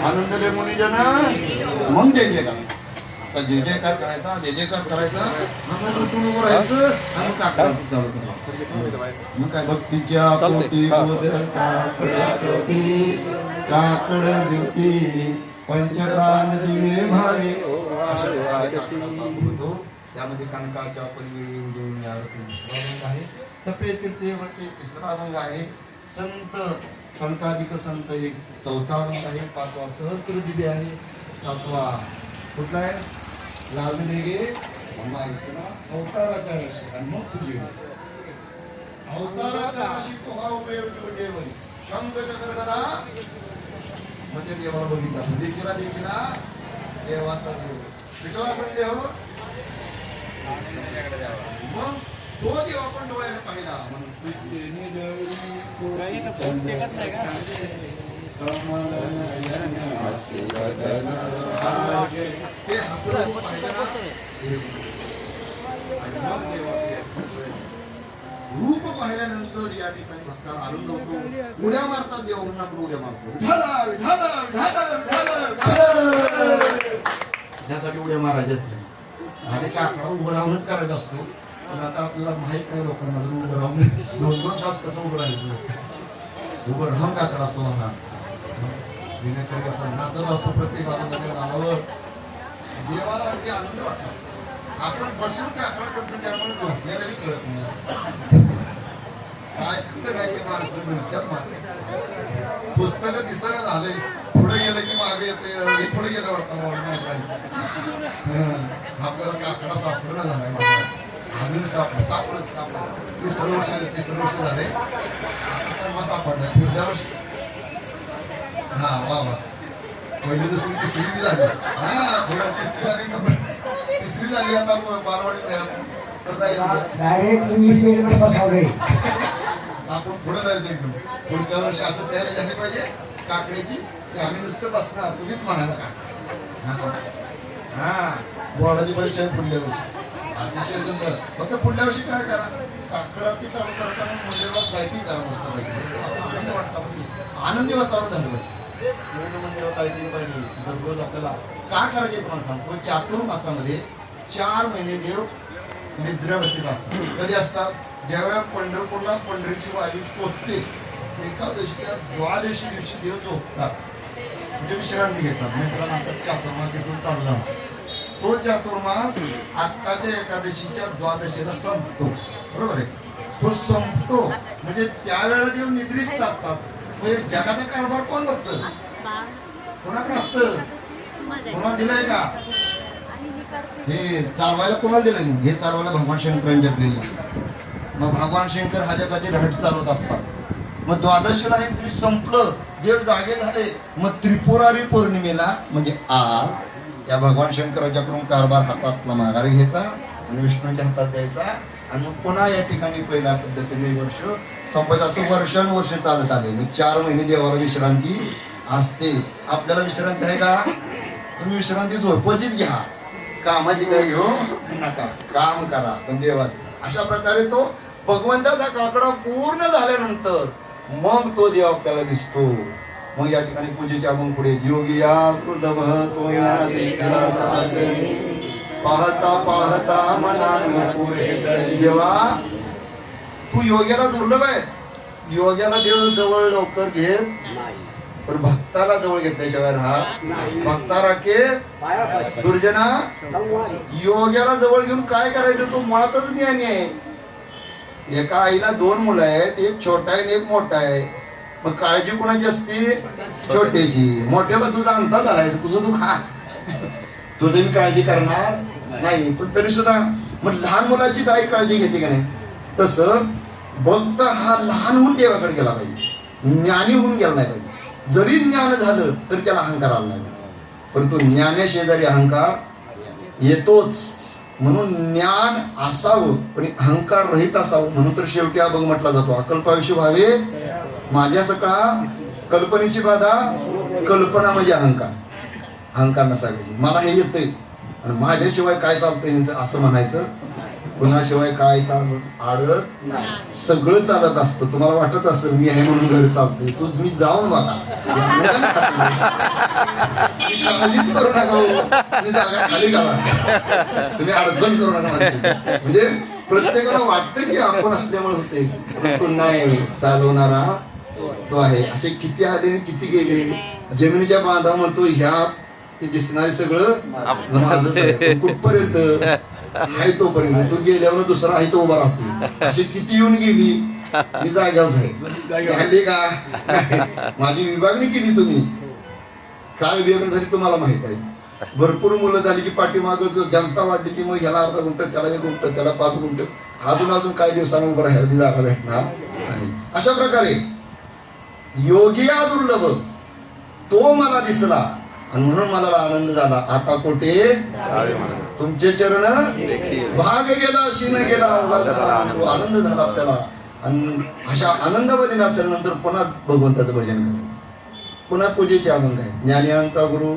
आनंदले मुनी जन मग जय जयकार असा जय जयकार करायचा जय जयकार करायचा मग राहायचं आणि काकड चालू करायचं मग काय भक्तीच्या पोटी काकड ज्योती पंचप्राण दिवे भावे त्यामध्ये कनकाच्या पलीकडे उजळून आहे तपे कीर्तीवरती तिसरा रंग आहे संत संताधिक संत एक चौथा रंग आहे पाचवा सहस्त्र दिवे आहे सातवा कुठला आहे लाजलेगे अवताराच्या रशी आणि मग तुझी अवताराच्या रशी तो हा उपयोग शंख चक्र करा म्हणजे देवाला बघितला देखीला देखीला देवाचा देव विकला संदेह मग तो देव आपण डोळ्याने पाहिला म्हणून तुझे निळी कोटी चंद्रप्रकाशे, कमल नयन हासे वदन हासे. ते हसलं रूप पाहिलं ना, आणि मग देवाचे रूप पाहिल्यानंतर या ठिकाणी भक्ताला आनंद होतो. उड्या मारतात देव म्हणून आपण उड्या मारतो. विठाला विठाला विठाला विठाला विठाला, त्यासाठी उड्या मारायचे असते. आणि काकडा उभं राहूनच करायचा असतो. पण आता आपल्याला माहित नाही लोकांना उभं राहून 2-2 तास कसं उभं राहायचं. उभं राहून काकडा असतो मला विनय कसा नाचत असतो प्रत्येक नावावर. देवाला अगदी आनंद वाटतो. आपण बसून काकडा करतो त्यामुळे झोपलेलाही कळत नाही. काय कुठं काय की माणसं म्हणतात मागे पुस्तकं दिसायला झाले, पुढे गेलं की मागे येते, पुढे गेलं वाटतं आपल्याला काकडा सापडला झालाय. अजून सापडत तिसरं वर्ष झाले मग सापडलाय. पुढल्या वर्षी हा वा वा पहिली दुसरी तिसरी झाली. हा पुढे तिसरी झाली आता बालवाडीत डायरेक्ट 20 मिनिट बसवले. आपण पुढे जायचं एकदम. पुढच्या वर्षी असं तयारी झाली पाहिजे काकड्याची की आम्ही नुसतं बसणार, तुम्हीच म्हणायला काकडा. हा बोर्डाची परीक्षा आहे पुढल्या वर्षी. अतिशय सुंदर. फक्त पुढल्या वर्षी काय करा, काकडावरती चालू करताना मंदिरात लाईटिंग करा मस्त पाहिजे. असं आनंद वाटतं पाहिजे, आनंदी वातावरण झालं पाहिजे. मंदिरात लाईटिंग पाहिजे. दररोज आपल्याला काय करायचे तुम्हाला सांगतो. चातुर्मासामध्ये 4 महिने देव निद्रावस्थेत असतात. कधी असतात? ज्यावेळेला पंढरपूरला पंढरीची वारी पोचते एकादशीच्या द्वादशी दिवशी देव झोपतात, म्हणजे विश्रांती घेतात. मित्रांनंतर चातुर्मास तिथून चालू झाला. तो चातुर्मास आत्ताच्या एकादशीच्या द्वादशीला संपतो. बरोबर आहे. तो संपतो म्हणजे त्यावेळेला देव निद्रिस्त असतात. म्हणजे जगाचा कारभार कोण बघतं? कोणाकडे असतं? कोणा दिलंय का हे चालवायला? कोणाला दिलं? हे चालवायला भगवान शंकरांच्या दिलं. मग भगवान शंकर हा जगाचे रहाट चालवत असतात. मग द्वादशीला हे तरी संपलं, देव जागे झाले. मग त्रिपुरारी पौर्णिमेला म्हणजे आज या भगवान शंकराच्याकडून कारभार हातातला माघारी घ्यायचा आणि विष्णूच्या हातात द्यायचा. आणि मग पुन्हा या ठिकाणी पहिल्या पद्धतीने वर्ष संपायचं. असं वर्षानुवर्ष चालत आले. मग 4 महिने देवाला विश्रांती असते. आपल्याला विश्रांती आहे का? तुम्ही विश्रांती झोपचीच घ्या, कामाची काय घेऊ नका, काम करा पण देवाचं. अशा प्रकारे तो भगवंताचा काकडा पूर्ण झाल्यानंतर मग तो देव आपल्याला दिसतो. मग या ठिकाणी पूजेचे आपण पुढे योगिया दुर्लभ तो देखला सागरी, पाहता पाहता मनान पुरे. देवा तू योग्याला दुर्लभ आहे. योग्याला देव जवळ लवकर घेत पण भक्ताला जवळ घेतल्याशिवाय राहत. भक्ता राखे दुर्जना. योग्याला जवळ घेऊन काय करायचं? तो मुळातच ज्ञानी आहे. एका आईला 2 मुलं आहेत, एक छोटा आहे आणि एक मोठा आहे. मग काळजी कोणाची असते? छोट्याची. मोठ्याला तुझा अंदाज आलाय, तुझं तू खा, तुझी काळजी करणार नाही. पण तरी सुद्धा मग लहान मुलाचीच आई काळजी घेते का नाही? तसं भक्त हा लहान होऊन देवाकडे गेला पाहिजे, ज्ञानी होऊन गेला नाही पाहिजे. जरी ज्ञान झालं तर त्याला अहंकार आला नाही. परंतु ज्ञानेशेजारी अहंकार येतोच. म्हणून ज्ञान असावं पण अहंकार रहित असावं. म्हणून तर शेवटी अभंग म्हटला जातो, अकल्पायुष्य व्हावे माझ्या सकाळ कल्पनेची बाधा. कल्पना म्हणजे अहंकार. अहंकार नसावे. मला हे येतंय आणि माझ्याशिवाय काय चालतंय यांचं असं म्हणायचं. कुणाशिवाय काय चालत आडत नाही. सगळं चालत असतं. तुम्हाला वाटत असेल मी आहे म्हणून घर चालतंय, तुम्ही जाऊन बघा. काळजीच करू नका, तुम्ही जागा खाली करा, तुम्ही अडचण करू नका. म्हणजे प्रत्येकाला वाटतं की आपण असल्यामुळे होते, परंतु नाही, चालवणारा तो आहे. असे किती आले आणि किती गेले. जमिनीच्या बांधा म्हणतो ह्या हे दिसणारे सगळं माझंच आहे. कुठपर्यंत आहे तोपर्यंत. तू गेल्यावर दुसरा आहे तो उभा राहतो. अशी किती येऊन गेली, मी जाग्यावर झाली का? माझी विभागणी केली तुम्ही. काय विभागणी झाली तुम्हाला माहित आहे. भरपूर मुलं झाली की पाठीमाग जनता वाढली की मग ह्याला अर्धा गुंठ, त्याला 1 गुंठ, त्याला 5 गुंठ, अजून काही दिवसांनी उभं राहायला जागा भेटणार नाही. अशा प्रकारे योगिया दुर्लभ तो मला दिसला. आणि म्हणून मला आनंद झाला. आता कोठे तुमचे चरण भाग गेला अशी न गेला. तो आनंद झाला आपल्याला. आणि अशा आनंदामध्ये नाचल्यानंतर पुन्हा भगवंताचं भजन करायचं. पुन्हा पूजेचे अभंग आहे. ज्ञानियांचा गुरु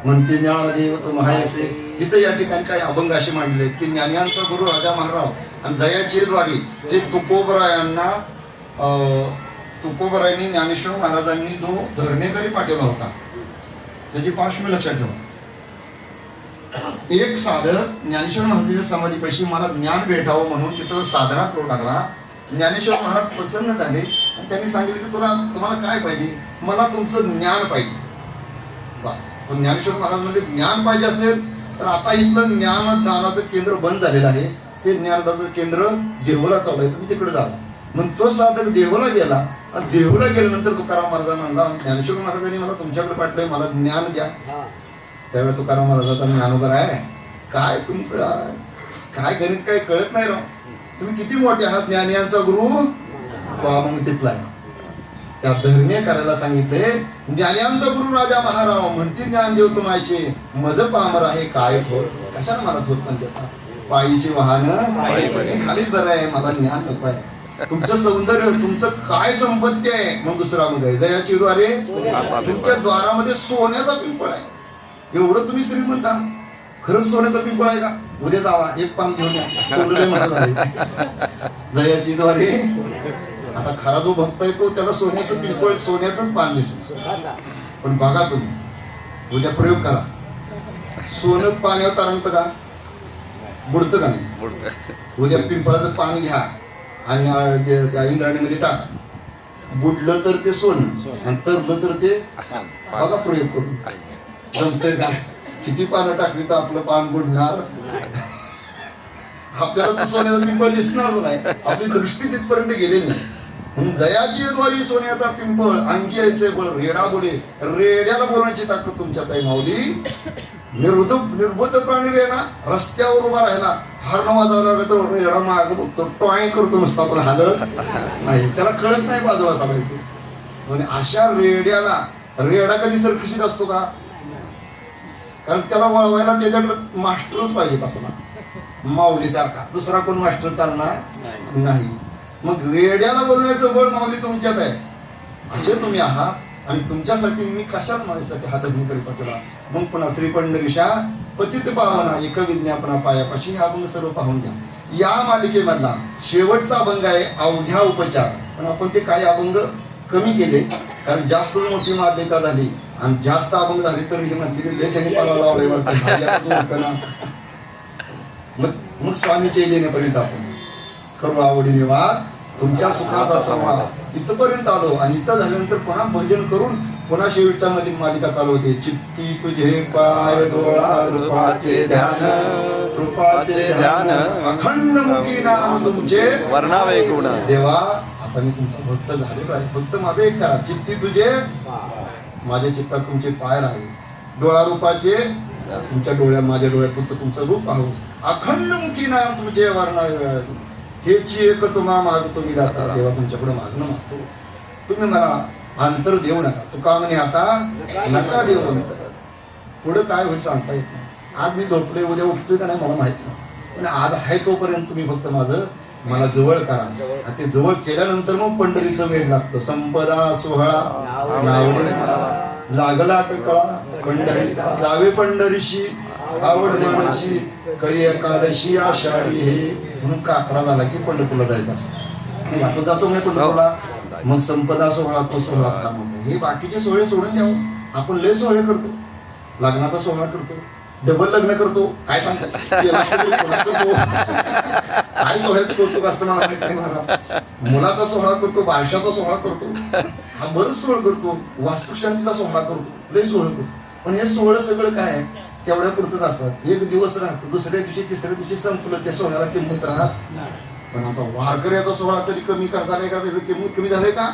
म्हणते ज्ञानदेव तो महायसे. इथं या ठिकाणी काही अभंग असे मांडले आहेत की ज्ञानियांचा गुरु राजा महाराव आणि जयाची द्वारी हे तुकोबरायांनी ज्ञानेश्वर महाराजांनी जो धरणेकरी पाठवला होता त्याची पार्श्वभूमी लक्षात ठेवा. एक साधक ज्ञानेश्वर महाराजांच्या समाधीपाशी मला ज्ञान भेटावं म्हणून तिथं साधना करू लागला. ज्ञानेश्वर महाराज प्रसन्न झाले आणि त्यांनी सांगितले की तुम्हाला काय पाहिजे? मला तुमचं ज्ञान पाहिजे. बस. पण ज्ञानेश्वर महाराज म्हणजे ज्ञान पाहिजे असेल तर आता इथलं ज्ञानदानाचं केंद्र बंद झालेलं आहे. ते ज्ञानदानाचं केंद्र देहूला चालू आहे. तुम्ही तिकडे जावा. मग तो साधक देहूला गेला आणि देहूला गेल्यानंतर तुकाराम महाराजांना म्हणला ज्ञानेश्वर महाराजांनी मला तुमच्याकडे पाठलंय, मला ज्ञान द्या. त्यावेळेला तुकाराम महाराजांचा ज्ञानोबर आहे काय तुमचं काय गणित काय कळत नाही राव. तुम्ही किती मोठे आहात. ज्ञानियांचा गुरु मग तिथला आहे. त्या धरणे करायला सांगितले. ज्ञानियांचा गुरु राजा महाराव म्हणते ज्ञान देव तुम्हाचे मज पामर आहे काय थोर. कशाला मला थोर पण देता? पायीचे वाहन खालीच बरं आहे. मला ज्ञान नको आहे. तुमचं सौंदर्य तुमचं काय संपत्ती आहे. मग दुसरा मग आहे जयाची द्वारे तुमच्या द्वारामध्ये सोन्याचा पिंपळ आहे. एवढं तुम्ही श्रीमंत आहात. खरंच सोन्याचा पिंपळ आहे का? उद्या जावा एक पान घेऊन या. सोडले मला जयाची द्वारे. आता खरा जो भक्त आहे तो त्याला सोन्याचं पिंपळ सोन्याचंच पान दिसेल. पण बघा तुम्ही उद्या प्रयोग करा. सोनं पाण्यावर तरंगतं का? बुडतं का नाही? उद्या पिंपळाचं पान घ्या आणि त्या इंद्राणीमध्ये टाका. बुडलं तर ते सोनं आणि तरलं तर ते बघा प्रयोग करून जमतंय का? किती पानं टाकली तर आपलं पान बुडणार. आपल्याला तर सोन्याचा पिंपळ दिसणार नाही. आपली दृष्टी तिथपर्यंत गेलेली नाही. म्हणून जयाची द्वारी सोन्याचा पिंपळ अंगी ऐसे बळ रेडा बोले. रेड्याला बोलण्याची ताकद तुमच्यात आहे माऊली. निर्भूत प्राणी रेडा रस्त्यावर उभा राहिला हरण वाजवला तर रेडा माग बघतो टॉय करतो नुसता पण हालत नाही. त्याला कळत नाही बाजूला सांगायचं. म्हणजे अशा रेड्याला रेडा कधी सरकशीत असतो का? कारण त्याला वळवायला त्याच्याकडे मास्टरच पाहिजे. असं ना माऊली सारखा दुसरा कोण मास्टर चालणार नाही. मग रेड्याला बोलण्याचं बळ माऊली तुमच्यात आहे. असे तुम्ही आहात. आणि तुमच्यासाठी मी कशात माझ्यासाठी हा धर्म करी पाठवला. मग पुन्हा श्री पंढरीशा पतित पावना एक विज्ञापना पायापाशी हा अभंग सर्व पाहून घ्या. या मालिकेमधला शेवटचा अभंग आहे अवघ्या उपचार. पण आपण ते काही अभंग कमी केले कारण जास्त मोठी मालिका झाली आणि जास्त अभंग झाली तर हे म्हणतील लेचनी पाला लावले. मग स्वामीचे येण्यापर्यंत आपण करू आवडीने वाद तुमच्या सुखाचा संवाद इथपर्यंत आलो. आणि इथं झाल्यानंतर पुन्हा भजन करून पुन्हा शेवटच्या मालिका चालू होते. चित्ती तुझे पाय डोळा रूपाचे ध्यान रूपाचे ध्यान अखंड मुखी नाम तुमचे वर्णावे गुण. देवा आता मी तुमचा भक्त झालेलो आहे. फक्त माझं एक करा. चित्ती तुझे माझ्या चित्तात तुमचे पाय राहावे. डोळा रूपाचे तुमच्या डोळ्यात माझ्या डोळ्यात फक्त तुमचं रूप पाहू. अखंड मुखी नाम तुमचे वर्णावे. हेची एक तुम्हा मागतो मी दाता. देवा तुमच्याकडे मागणं मागतो. तुम्ही मला अंतर देऊ नका. तुका म्हणे आता नका देऊ. पुढे काय होईल सांगता येत नाही. आज मी झोपले उद्या उठतोय का नाही मला माहित नाही. पण आज आहे तोपर्यंत तुम्ही फक्त मला जवळ करा. आणि ते जवळ केल्यानंतर मग पंढरीचं वेळ लागतं. संपदा सोहळा लागला टकळा पंढरीचा जावे पंढरीशी आवड मनशी कधी एकादशी आषाढी हे म्हणून काकडा झाला की पंढरपूरला जायचं असतं. आपण जातो नाही पंढरपूरला. मग संपदा सोहळा तो सोहळा फार मोठा. हे बाकीचे सोहळे सोडून द्यावं. आपण लय सोहळे करतो. लग्नाचा सोहळा करतो. डबल लग्न करतो. काय सांगतो काय सोहळ्याचं कौतुक असतं मला माहित नाही. मला मुलाचा सोहळा करतो. बारशाचा सोहळा करतो. हा बरंच सोहळ करतो. वास्तुशांतीचा सोहळा करतो. लय सोहळ करतो. पण हे सोहळं सगळं काय आहे तेवढ्या पुरतच असतात. एक दिवस राहतो. दुसऱ्या दिवशी तिसऱ्या दिवशी संपलं. त्या सोहळ्याला किंमत राहत. पण आमचा वारकऱ्याचा सोहळा कधी कमी झालाय का? त्याचं किंमत कमी झालंय का?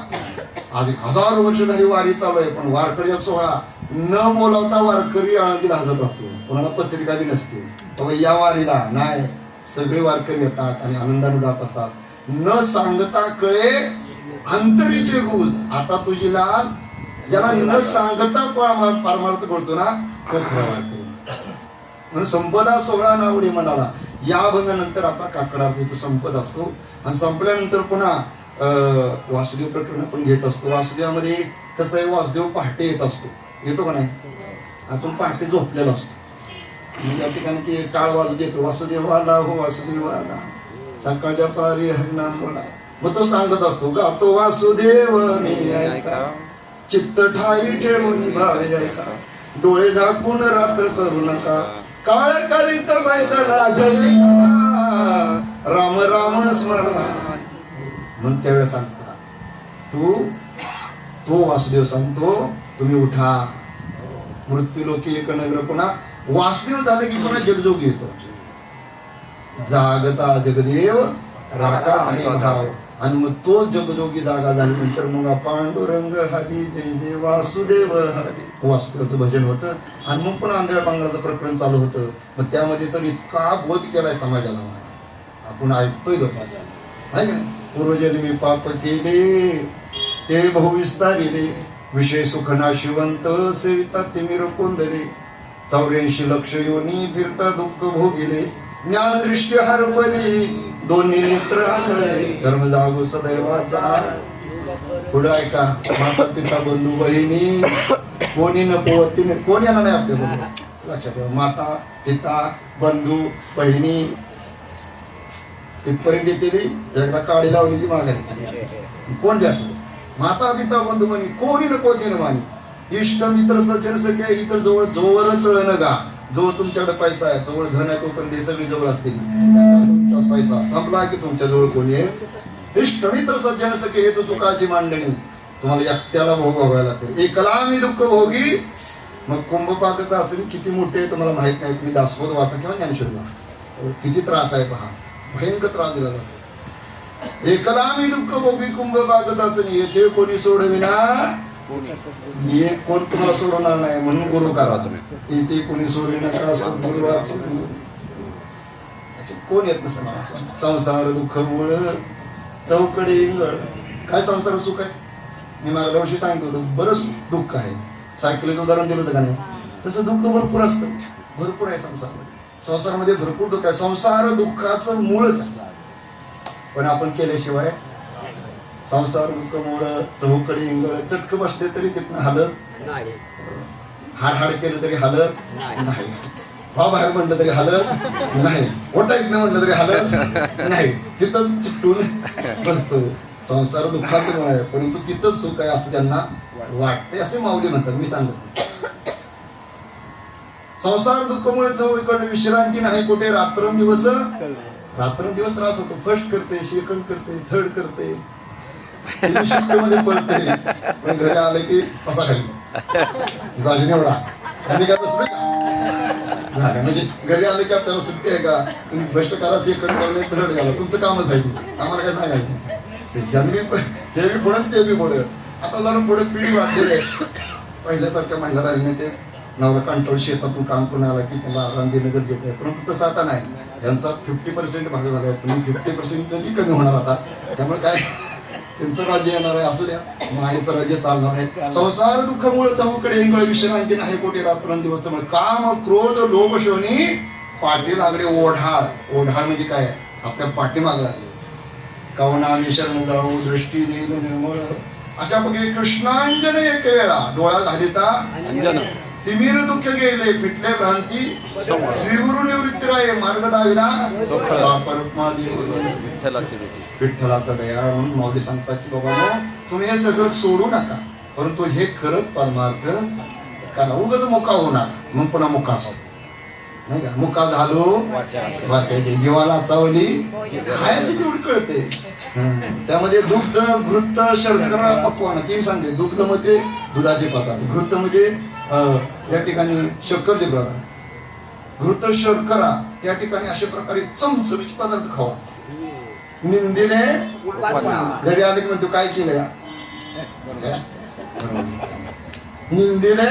आज 1000 वर्ष झाली वारी चालू आहे. पण वारकऱ्याचा सोहळा न बोलावता वारकरी आळंदीला हजर राहतो. कोणाला पत्रिका बी नसते. बाबा या वारीला नाही. सगळे वारकरी येतात आणि आनंदाने जात असतात. न सांगता कळे अंतरीचे गुज. आता तुझी लाल ज्याला न सांगता पारमार्थ कळतो ना तो खरा वाटतो. म्हणून संपदा सोहळा नावडी मनाला. या अभंगानंतर आपला काकडार्थ इथं संपत असतो आणि संपल्यानंतर पुन्हा वासुदेव प्रकरण आपण घेत असतो. वासुदेवामध्ये कसं आहे, वासुदेव पहाटे येत असतो, येतो का नाही? आपण पहाटे झोपलेलो असतो, त्या ठिकाणी ते टाळ वाजू देतो, वासुदेवाला हो वासुदेवाला सकाळच्या पारी हरिनाम बोला. मग तो सांगत असतो, गातो वासुदेव मी ऐका, चित्त ठाई ठेवून भावे ऐका, डोळे झाकून रात्र करू नका, काळ करीत बैसला राम राम स्मरण. म्हणून त्यावेळेस सांगता तो वासुदेव सांगतो, तुम्ही उठा, मृत्यू लोकी एक नगर. पुन्हा वासुदेव झालं की पुन्हा जगजोगी येतो. जागता जगदेव राखा आहे भाव. आणि मग तो जगजोगी जागा झाल्यानंतर मग पांडुरंग हरी जय जय वासुदेव हरी वासुदेवाचं भजन होतं. आणि मग पण आंधळ्या पांगळाचं प्रकरण चालू होतं. मग त्यामध्ये तर इतका बोध केलाय समाजाला, आपण ऐकतोय लोकांच्या, नाही का? पूर्वजन्मी पाप केले ते बहुविस्तारिले, विषय सुख नाशिवंत सेविता तिमिर कोंदले, 84 लक्ष योनी फिरता दुःख भोगिले, ज्ञानदृष्टी हरपली दोन्ही नेत्र आंधळे, धर्म जागो सदैवाचा. पुढे ऐका, माता पिता बंधू बहिणी कोणी नपोवतीने, कोण येणार नाही आपल्या बरोबर, लक्षात ठेवा. माता पिता बंधू बहिणी तिथपर्यंत येते, एकदा काळी लावली की मागायला कोण जास्त. माता पिता बंधू बहिणी कोणी नपोवतीने मानी, इष्ट मित्र सज्जन सख्या इतर जवळ जोवर चळण गा. जो तुमच्याकडे पैसा आहे, जवळ धन आहे, तोपर्यंत हे सगळी जवळ असतील. तुमचा पैसा संपला की तुमच्या जवळ कोणी आहे, इष्ट मित्र सज्जन सखे हे तो सुखाची मांडणी. तुम्हाला एकट्याला भोग भोगायला लागते. एकला मी दुःख भोगी. मग कुंभपाकचं असं किती मोठे आहे तुम्हाला माहित नाही. तुम्ही दासबोध वाचा किंवा ज्ञानेश्वर वाचा, किती त्रास आहे पहा, भयंकर त्रास दिला जातो. एकला मी दुःख भोगी कुंभपाकचं येथे कोणी सोडविना, हे कोण तुम्हाला सोडवणार नाही. म्हणून गुरु करा, इथे कोणी सोडवी नका सद्गुरु वाचून. कोण येत नसतं. संसार दुःख मूळ चौकडे इंगळ. काय संसार सुख आहे? मी मागल्या वर्षी सांगितलं होतं, बरंच दुःख आहे. सायकलीचं उदाहरण दिलं होतं का नाही? तसं दुःख भरपूर असतं, भरपूर आहे संसारामध्ये. संसारामध्ये भरपूर दुःख आहे. संसार दुःखाचं मूळच आहे. पण आपण केल्याशिवाय संसार दुःख मूळ चौकडे इंगळ. चटक बसले तरी तिथनं हालत नाही, हाड केलं तरी हालत नाही, बाहेर म्हणलं तरी हालत नाही, ओटाईत म्हणलं तरी हालत नाही, तिथं चिकटून बसतो. संसार दुःखाचं मूळ आहे, परंतु तिथंच सुख आहे असं त्यांना वाटते, असे माऊली म्हणतात. मी सांगतो, संसार दुःखामुळे चौकडे विश्रांती नाही कुठे, रात्रंदिवस त्रास होतो. फर्स्ट करते, सेकंड करते, थर्ड करते, मध्ये पळते, पण घरी आलं की कसा खाली बाजूने एवढा आणि काय बसलो का, म्हणजे घरी आलं की आपल्याला सुट्टी आहे का, तुम्ही भ्रष्ट करा, सेकंड करणे, थर्ड घाला, तुमचं कामच आहे. आम्हाला काय सांगायचं, हे बी पुढं ते बी पुढं. आता जरा पुढे पिढी वाढलेली आहे. पहिल्यासारख्या महिला राहिल्या, ते नवरा कंट्रोल शेतातून काम करून आला की त्याला आराम देणं गरजेचं आहे. परंतु तसं आता नाही. त्यांचा 50% भाग झाला आहे, तुम्ही 50% कधी कमी होणार आता. त्यामुळे काय, त्यांचं राज्य येणार आहे, असू द्या, माईचं राज्य चालणार आहे. संसार दुःखामुळे चौकडे इंगळ विश्रांती नाही कोठे, रात्रंदिवस त्यामुळे काम क्रोध लोभ शोनी पाठी लागले. ओढाळ, ओढाळ म्हणजे काय, आपल्या पाठीमाग लागले. कवना आम्ही शरण जाऊ, दृष्टी देईल निर्मळ. अशा प्रकारे कृष्णांजन एक वेळा डोळा घालिता तिमिर दुःख गेले, पिटले भ्रांती श्रीगुरु निवृत्ती राय, मार्ग दाविला विठ्ठलाचा दयाळ. म्हणून माऊली सांगतात की बाबा तुम्ही हे सगळं सोडू नका, परंतु हे खरंच परमार्थ करा. उगाच मुका होणार, मग पुन्हा मुका असतो नाही का. मुका झालो वाचायची, जीवाला चावली खायची तेवढी कळते. त्यामध्ये दुग्ध, घृत, शर्करा, पक्वाना तीन सांगते. दुग्ध मध्ये दुधाचे पदार्थ, घृत म्हणजे या ठिकाणी शक्करचे पदार्थ, घृत शर्करा या ठिकाणी अशा प्रकारे चमचमीचे पदार्थ खावा. निंदीने घरी आले की म्हणतो काय केलं, निंदीने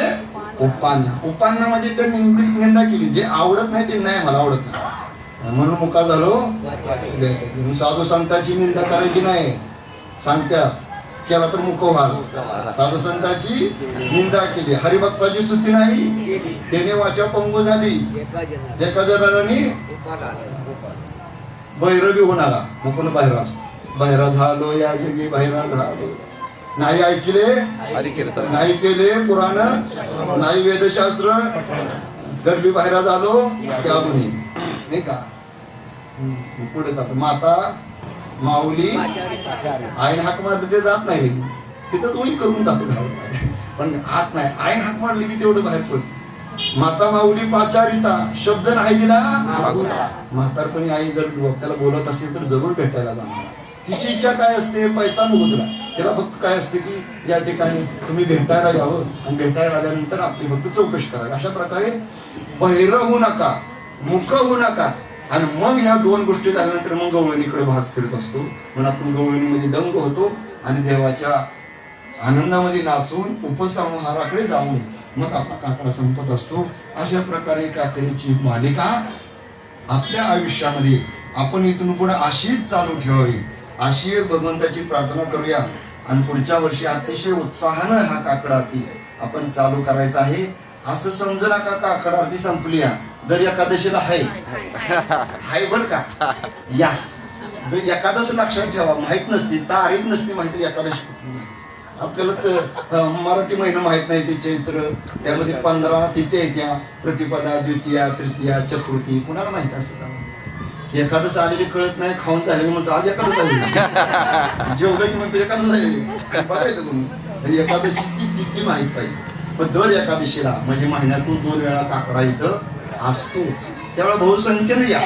उपान्ना. उपान्ना म्हणजे त्या निंदा केली, जे आवडत नाही ते नाही, मला आवडत नाही म्हणून मुका झालो. साधू संतांची निंदा करायची नाही. सांगतात केला तर मुख व्हाल. साधू संतांची निंदा केली, हरिभक्ताची स्तुती नाही, त्याने वाचा पंगू झाली. एका जणांनी भैरवी होऊन आला, मग पण बाहेरा झालो या जगी, बाहेरा झालो. नाही ऐकले, हरिकीर्तन नाही केले पुराण, नाही वेदशास्त्र, गर्भी बाहेर झालो त्या मुनी नाही का. पुढे जातो, माता माऊली आईन हाक मारली ते जात नाही, तिथंच उई करून जातो घरात, पण आत नाही. आईन हाक मारली की तेवढं बाहेर पडत. माता माऊली पाचारिता, शब्द नाही दिला. म्हातारपणी आई जर त्याला बोलत असेल तर जरूर भेटायला जाणार. तिची इच्छा काय असते, पैसा नको तुला, त्याला फक्त काय असते की या ठिकाणी तुम्ही भेटायला यावं, आणि भेटायला आल्यानंतर आपली फक्त चौकशी करावी. अशा प्रकारे बहिर होऊ नका, मुख होऊ नका. आणि मग ह्या दोन गोष्टी झाल्यानंतर मग गवळणीकडे भाग फिरत असतो. म्हणून आपण गवळणीमध्ये दंग होतो आणि देवाच्या आनंदामध्ये नाचून उपसंहाराकडे जाऊन मग आपला काकडा संपत असतो. अशा प्रकारे काकडीची मालिका आपल्या आयुष्यामध्ये आपण इथून पुढे अशीच चालू ठेवावी, अशी भगवंताची प्रार्थना करूया. आणि पुढच्या वर्षी अतिशय उत्साहानं हा काकड आरती आपण चालू करायचा आहे. असं समजू नका काकड आरती संपली दर एकादशीला हाय बर का. या दर एकादश लक्षात ठेवा, माहित नसती तारीख नसती माहिती एकादशी. आपल्याला तर मराठी महिना माहित नाही, ते चैत्र, त्यामध्ये 15 तिथ्या येत्या, प्रतिपदा, द्वितीया, तृतीया, चतुर्थी, कुणाला माहित असत. एकादश आलेली कळत नाही, खाऊन झालेली म्हणतो आज एकादश आलेली, जेवढं की म्हणतो एकादश झालेली. बघायचं तुम्ही एकादशीची तिथी माहित पाहिजे. पण दर एकादशीला म्हणजे महिन्यातून 2 वेळा काकडा इथं असतो. त्यावेळेला बहुसंख्येने या,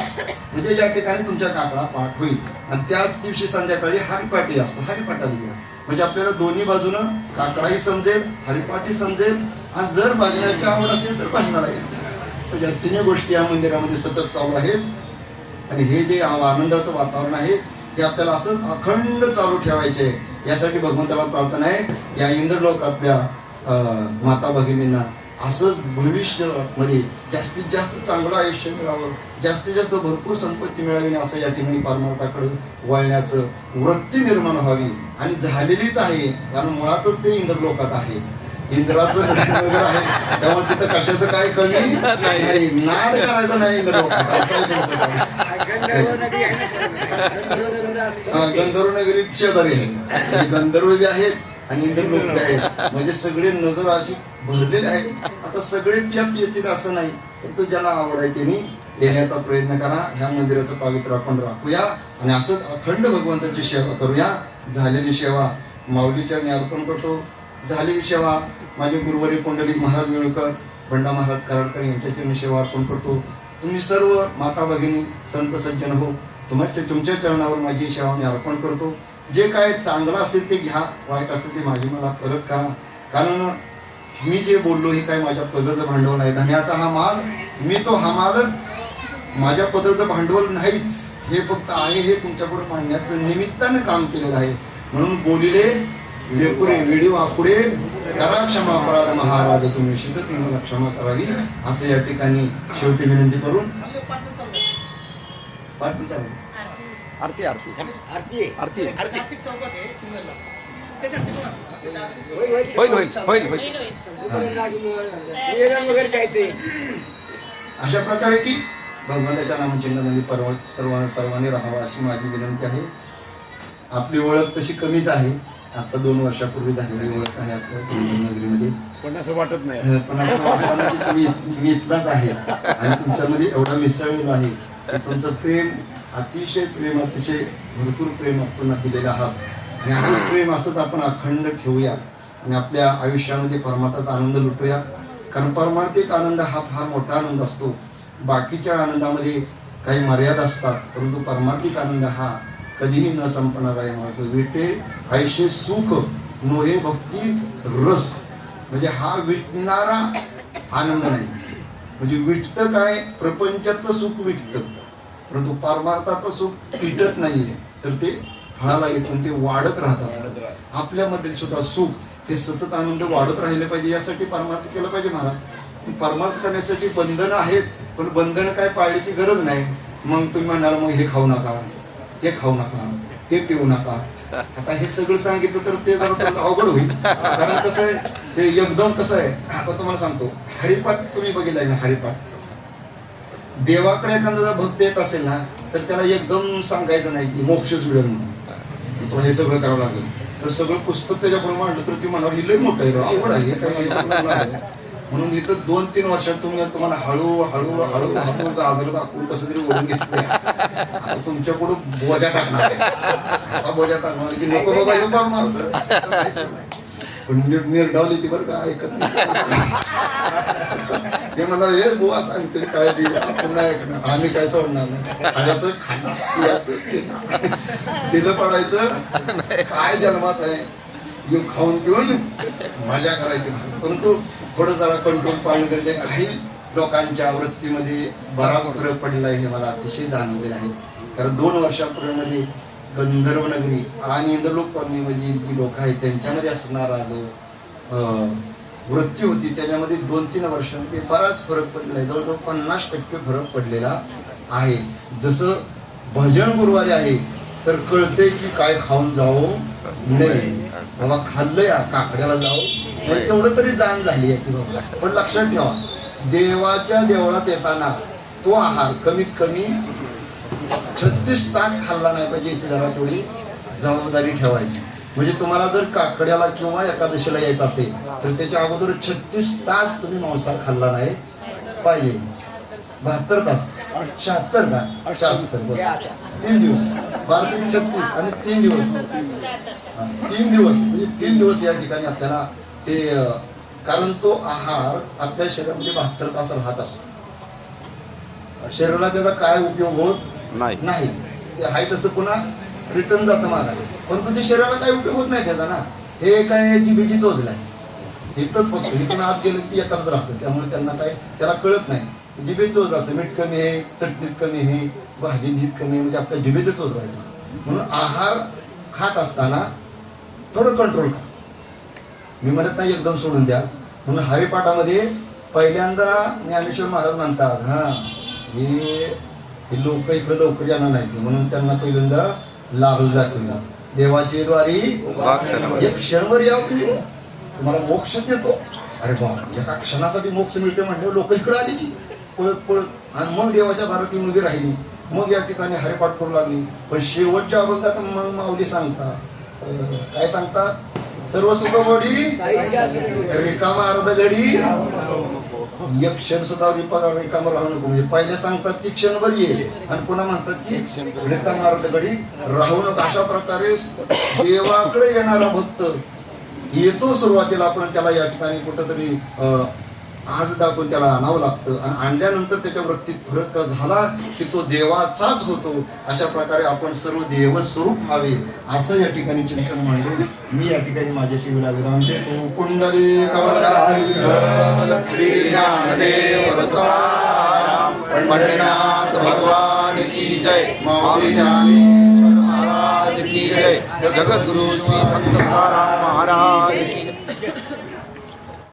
म्हणजे या ठिकाणी तुमच्या काकडा पाठ होईल. आणि त्याच दिवशी संध्याकाळी हरिपाठी असतो, हरिपाठाला या, म्हणजे आपल्याला दोन्ही बाजूनं काकडाही समजेल, हरिपाठी समजेल. आणि जर भजनाची आवड असेल तर भजनाला या. म्हणजे या तिन्ही गोष्टी या मंदिरामध्ये सतत चालू आहेत. आणि हे जे आनंदाचं वातावरण आहे हे आपल्याला असंच अखंड चालू ठेवायचे आहे. यासाठी भगवंताला प्रार्थना आहे, या इंद्रलोकातल्या माता भगिनींना असंच भविष्यामध्ये जास्तीत जास्त चांगलं आयुष्य मिळावं, जास्तीत जास्त भरपूर संपत्ती मिळावी, असं या ठिकाणी परमार्थाकडे वळण्याचं वृत्ती निर्माण व्हावी. आणि झालेलीच आहे, कारण मुळातच ते इंद्रलोकात आहे, इंद्राचं वगैरे आहे, त्यामुळे तिथं कशाचं काय कमी नाही, नाद करायचं नाही इंद्रलोकात. असं आहे त्यांचं काम. गंधर्व नगरीत शेजारी आहे, गंधर्व बी आहेत आणि इंद्रलोक बी आहेत, म्हणजे सगळे नगर अशी भरलेले आहेत. आता सगळेच यात येतील असं नाही, पण ज्याला आवड आहे त्यांनी देण्याचा प्रयत्न करा. ह्या मंदिराचं पावित्र्य आपण राखूया आणि असंच अखंड भगवंताची सेवा करूया. झालेली सेवा माऊलीच्या मी अर्पण करतो. झालेली सेवा माझे गुरुवारी पुंडलिक महाराज मिळकर, बंडा महाराज कराडकर यांच्या चरणी सेवा अर्पण करतो. तुम्ही सर्व माता भगिनी संत सज्जन हो, तुमच्या चरणावर माझी सेवा मी अर्पण करतो. जे काय चांगलं असेल ते घ्या, वाईट असेल ते माझी मला परत करा. कारण मी जे बोललो हे काय माझ्या पदाचं भांडवल आहे, धन्याचा हा माल मी तो हा माल, माझ्या पदाचं भांडवल नाहीच, हे फक्त आहे हे तुमच्याकडे मांडण्याचं निमित्तानं काम केलेलं आहे. म्हणून बोलिले लेकुरे वेडी वाकुडे करा क्षमा अपराध महाराज तुम्ही शिकत, तुम्ही मला क्षमा करावी असं या ठिकाणी शेवटी विनंती करून आरती आरती आरती होईल होईल होईल होईल. अशा प्रकारे की भगवंताच्या नामचिन्हामध्ये सर्वांनी राहावं अशी माझी विनंती आहे. आपली ओळख तशी कमीच आहे, आता 2 वर्षापूर्वी झालेली ओळख आहे आपल्या नगरीमध्ये, पण असं वाटत नाही, पण असं वाटतं की तुम्ही इथलाच आहे आणि तुमच्यामध्ये एवढा मिसळलेला आहे की तुमचं प्रेम अतिशय प्रेम, अतिशय भरपूर प्रेम आपण दिलेलं आहात. आणि असंच प्रेम असंच आपण अखंड ठेवूया आणि आपल्या आयुष्यामध्ये परमार्थाचा आनंद लुटूया. कारण परमार्थिक आनंद हा फार मोठा आनंद असतो. बाकीच्या आनंदामध्ये काही मर्यादा असतात, परंतु परमार्थिक आनंद हा कधीही न संपणार आहे. माझं विटे ऐशे सुख नोहे भक्ती रस, म्हणजे हा विटणारा आनंद नाही. म्हणजे विटतं काय, प्रपंचातलं सुख विटतं, परंतु परमार्थाचं सुख विटत नाहीये, तर ते फळाला येतून ते वाढत राहत असतं. आपल्यामध्ये सुद्धा सुख हे सतत आनंद वाढत राहिले पाहिजे, यासाठी परमार्थ केलं पाहिजे महाराज. परमार्थ करण्यासाठी बंधनं आहेत, पण बंधन काय पाळण्याची गरज नाही. मग तुम्ही म्हणाल मग हे खाऊ नका, हे खाऊ नका, ते पिऊ नका, आता हे सगळं सांगितलं तर ते जरा थोडं अवघड होईल. कारण कसं आहे ते एकदम कसं आहे, आता तुम्हाला सांगतो, हरिपाठ तुम्ही बघितलाय ना, हरिपाठ देवाकडे एखादा जर भक्त येत असेल ना तर त्याला एकदम सांगायचं नाही की मोक्षच मिळेल म्हणून, तुला हे सगळं करावं लागेल. तर सगळं पुस्तक त्याच्यापुढे मांडलं तर ती म्हणाल ही लय मोठं आहे, अवघड आहे, हे काय नाही. म्हणून इथं 2-3 वर्षात तुम्हाला हळू हळू हळू हळू गाजर दाखवून कसं तरी ओढून घेतलंय. आता तुमच्या पुढे बोजा टाकणार आहे. असा बोजा टाकणार की नको बाबा हे बार मारत, पण निर्डावली ती बरं का, ऐकत नाही. ते म्हणणार हे बुवा सांगते काय ती आपण नाही ऐकणार, आम्ही काय सोडणार नाही. खाण्याचं खाणं याचं दिलं पडायचं काय जन्मात आहे, येऊन खाऊन पिऊन मजा करायची. परंतु थोडं जरा कंट्रोल पाळणं गरजेचं आहे. काही लोकांच्या वृत्तीमध्ये बराच फरक पडलेला आहे हे मला अतिशय जाणवलेलं आहे. कारण 2 वर्षापूर्वीमध्ये गंधर्व नगरी आणि इंद्रलोक कॉलनीमध्ये जी लोक आहेत त्यांच्यामध्ये असणारा जो वृत्ती होती त्याच्यामध्ये 2-3 वर्षांमध्ये बराच फरक पडलेला आहे. जवळजवळ 50% फरक पडलेला आहे. जसं भजन गुरुवारी आहे तर कळते की काय खाऊन जाऊ नये, बाबा खाल्लंय काकड्याला जाऊ नाही, तेवढं तरी जाण झाली आहे की बाबा. पण लक्षात ठेवा, देवाच्या देवळात येताना तो आहार कमीत कमी 36 तास खाल्ला नाही पाहिजे, याची जरा थोडी जबाबदारी ठेवायची. म्हणजे तुम्हाला जर काकड्याला किंवा एकादशीला यायचं असेल तर त्याच्या अगोदर 36 तास तुम्ही मांसाहार खाल्ला नाही पाहिजे. 72 तास 76 का 76 3 दिवस 12-36 आणि 3 दिवस 3 दिवस म्हणजे 3 दिवस या ठिकाणी आपल्याला ते, कारण तो आहार आपल्या शरीरामध्ये 72 तास राहत असतो. शरीराला त्याचा काय उपयोग होत नाही, ते आहे तसं पुन्हा रिटर्न जातं मागायला. परंतु ते शरीराला काही उपयोग होत नाही त्याचा ना. हे काय जिभेची चोचला आहे, इथंच फक्त इथून आत गेलं की एकाच राहतं, त्यामुळे त्यांना काय त्याला कळत नाही. जिभेची चोच असं मीठ कमी आहे, चटणीच कमी आहे, भाजी हीच कमी आहे, म्हणजे आपल्या जिभेची चोच राहते. म्हणून आहार खात असताना थोडं कंट्रोल करा. मी म्हणत नाही एकदम सोडून द्या. म्हणून हरिपाठामध्ये पहिल्यांदा ज्ञानेश्वर महाराज म्हणतात हे लोक इकडे लवकर येणार नाहीत, म्हणून त्यांना पहिल्यांदा लाभू दाखवला. देवाचे द्वारी एक क्षणभर यावं तुम्ही, तुम्हाला मोक्ष देतो. अरे बाबा, एका क्षणासाठी मोक्ष मिळते म्हणजे लोक इकडे आली की पळत पळत, आणि मग देवाच्या दारात येऊन उभी राहिली, मग या ठिकाणी हरिपाठ करू लागली. पण शेवटच्या अभंगात मग माऊली सांगतात, काय सांगतात, सर्व सुख बडी रिकामा अर्ध घडी, एक क्षण सुद्धा रिकामा राहू नको. म्हणजे पहिले सांगतात की क्षणभर ये, आणि पुन्हा म्हणतात की रिकामा अर्ध घडी राहू नको. अशा प्रकारे देवाकडे येणारा भक्त येतो सुरुवातीला, आपण त्याला या ठिकाणी कुठंतरी आज दाखवून त्याला आणावं लागतं, आणि आणल्यानंतर त्याच्या वृत्तीत फरक झाला की तो देवाचाच होतो. अशा प्रकारे आपण सर्व देवस्वरूप व्हावे असं या ठिकाणी चिंतन मांडून मी या ठिकाणी माझ्या सेवेला विराम देतो. कुंडली श्री ज्ञानदेव तुकाराम पंढरीनाथ भगवान की जय, माऊली ज्ञानेश्वर महाराज की जय, जगद्गुरु श्री संत तुकाराम महाराज की जय.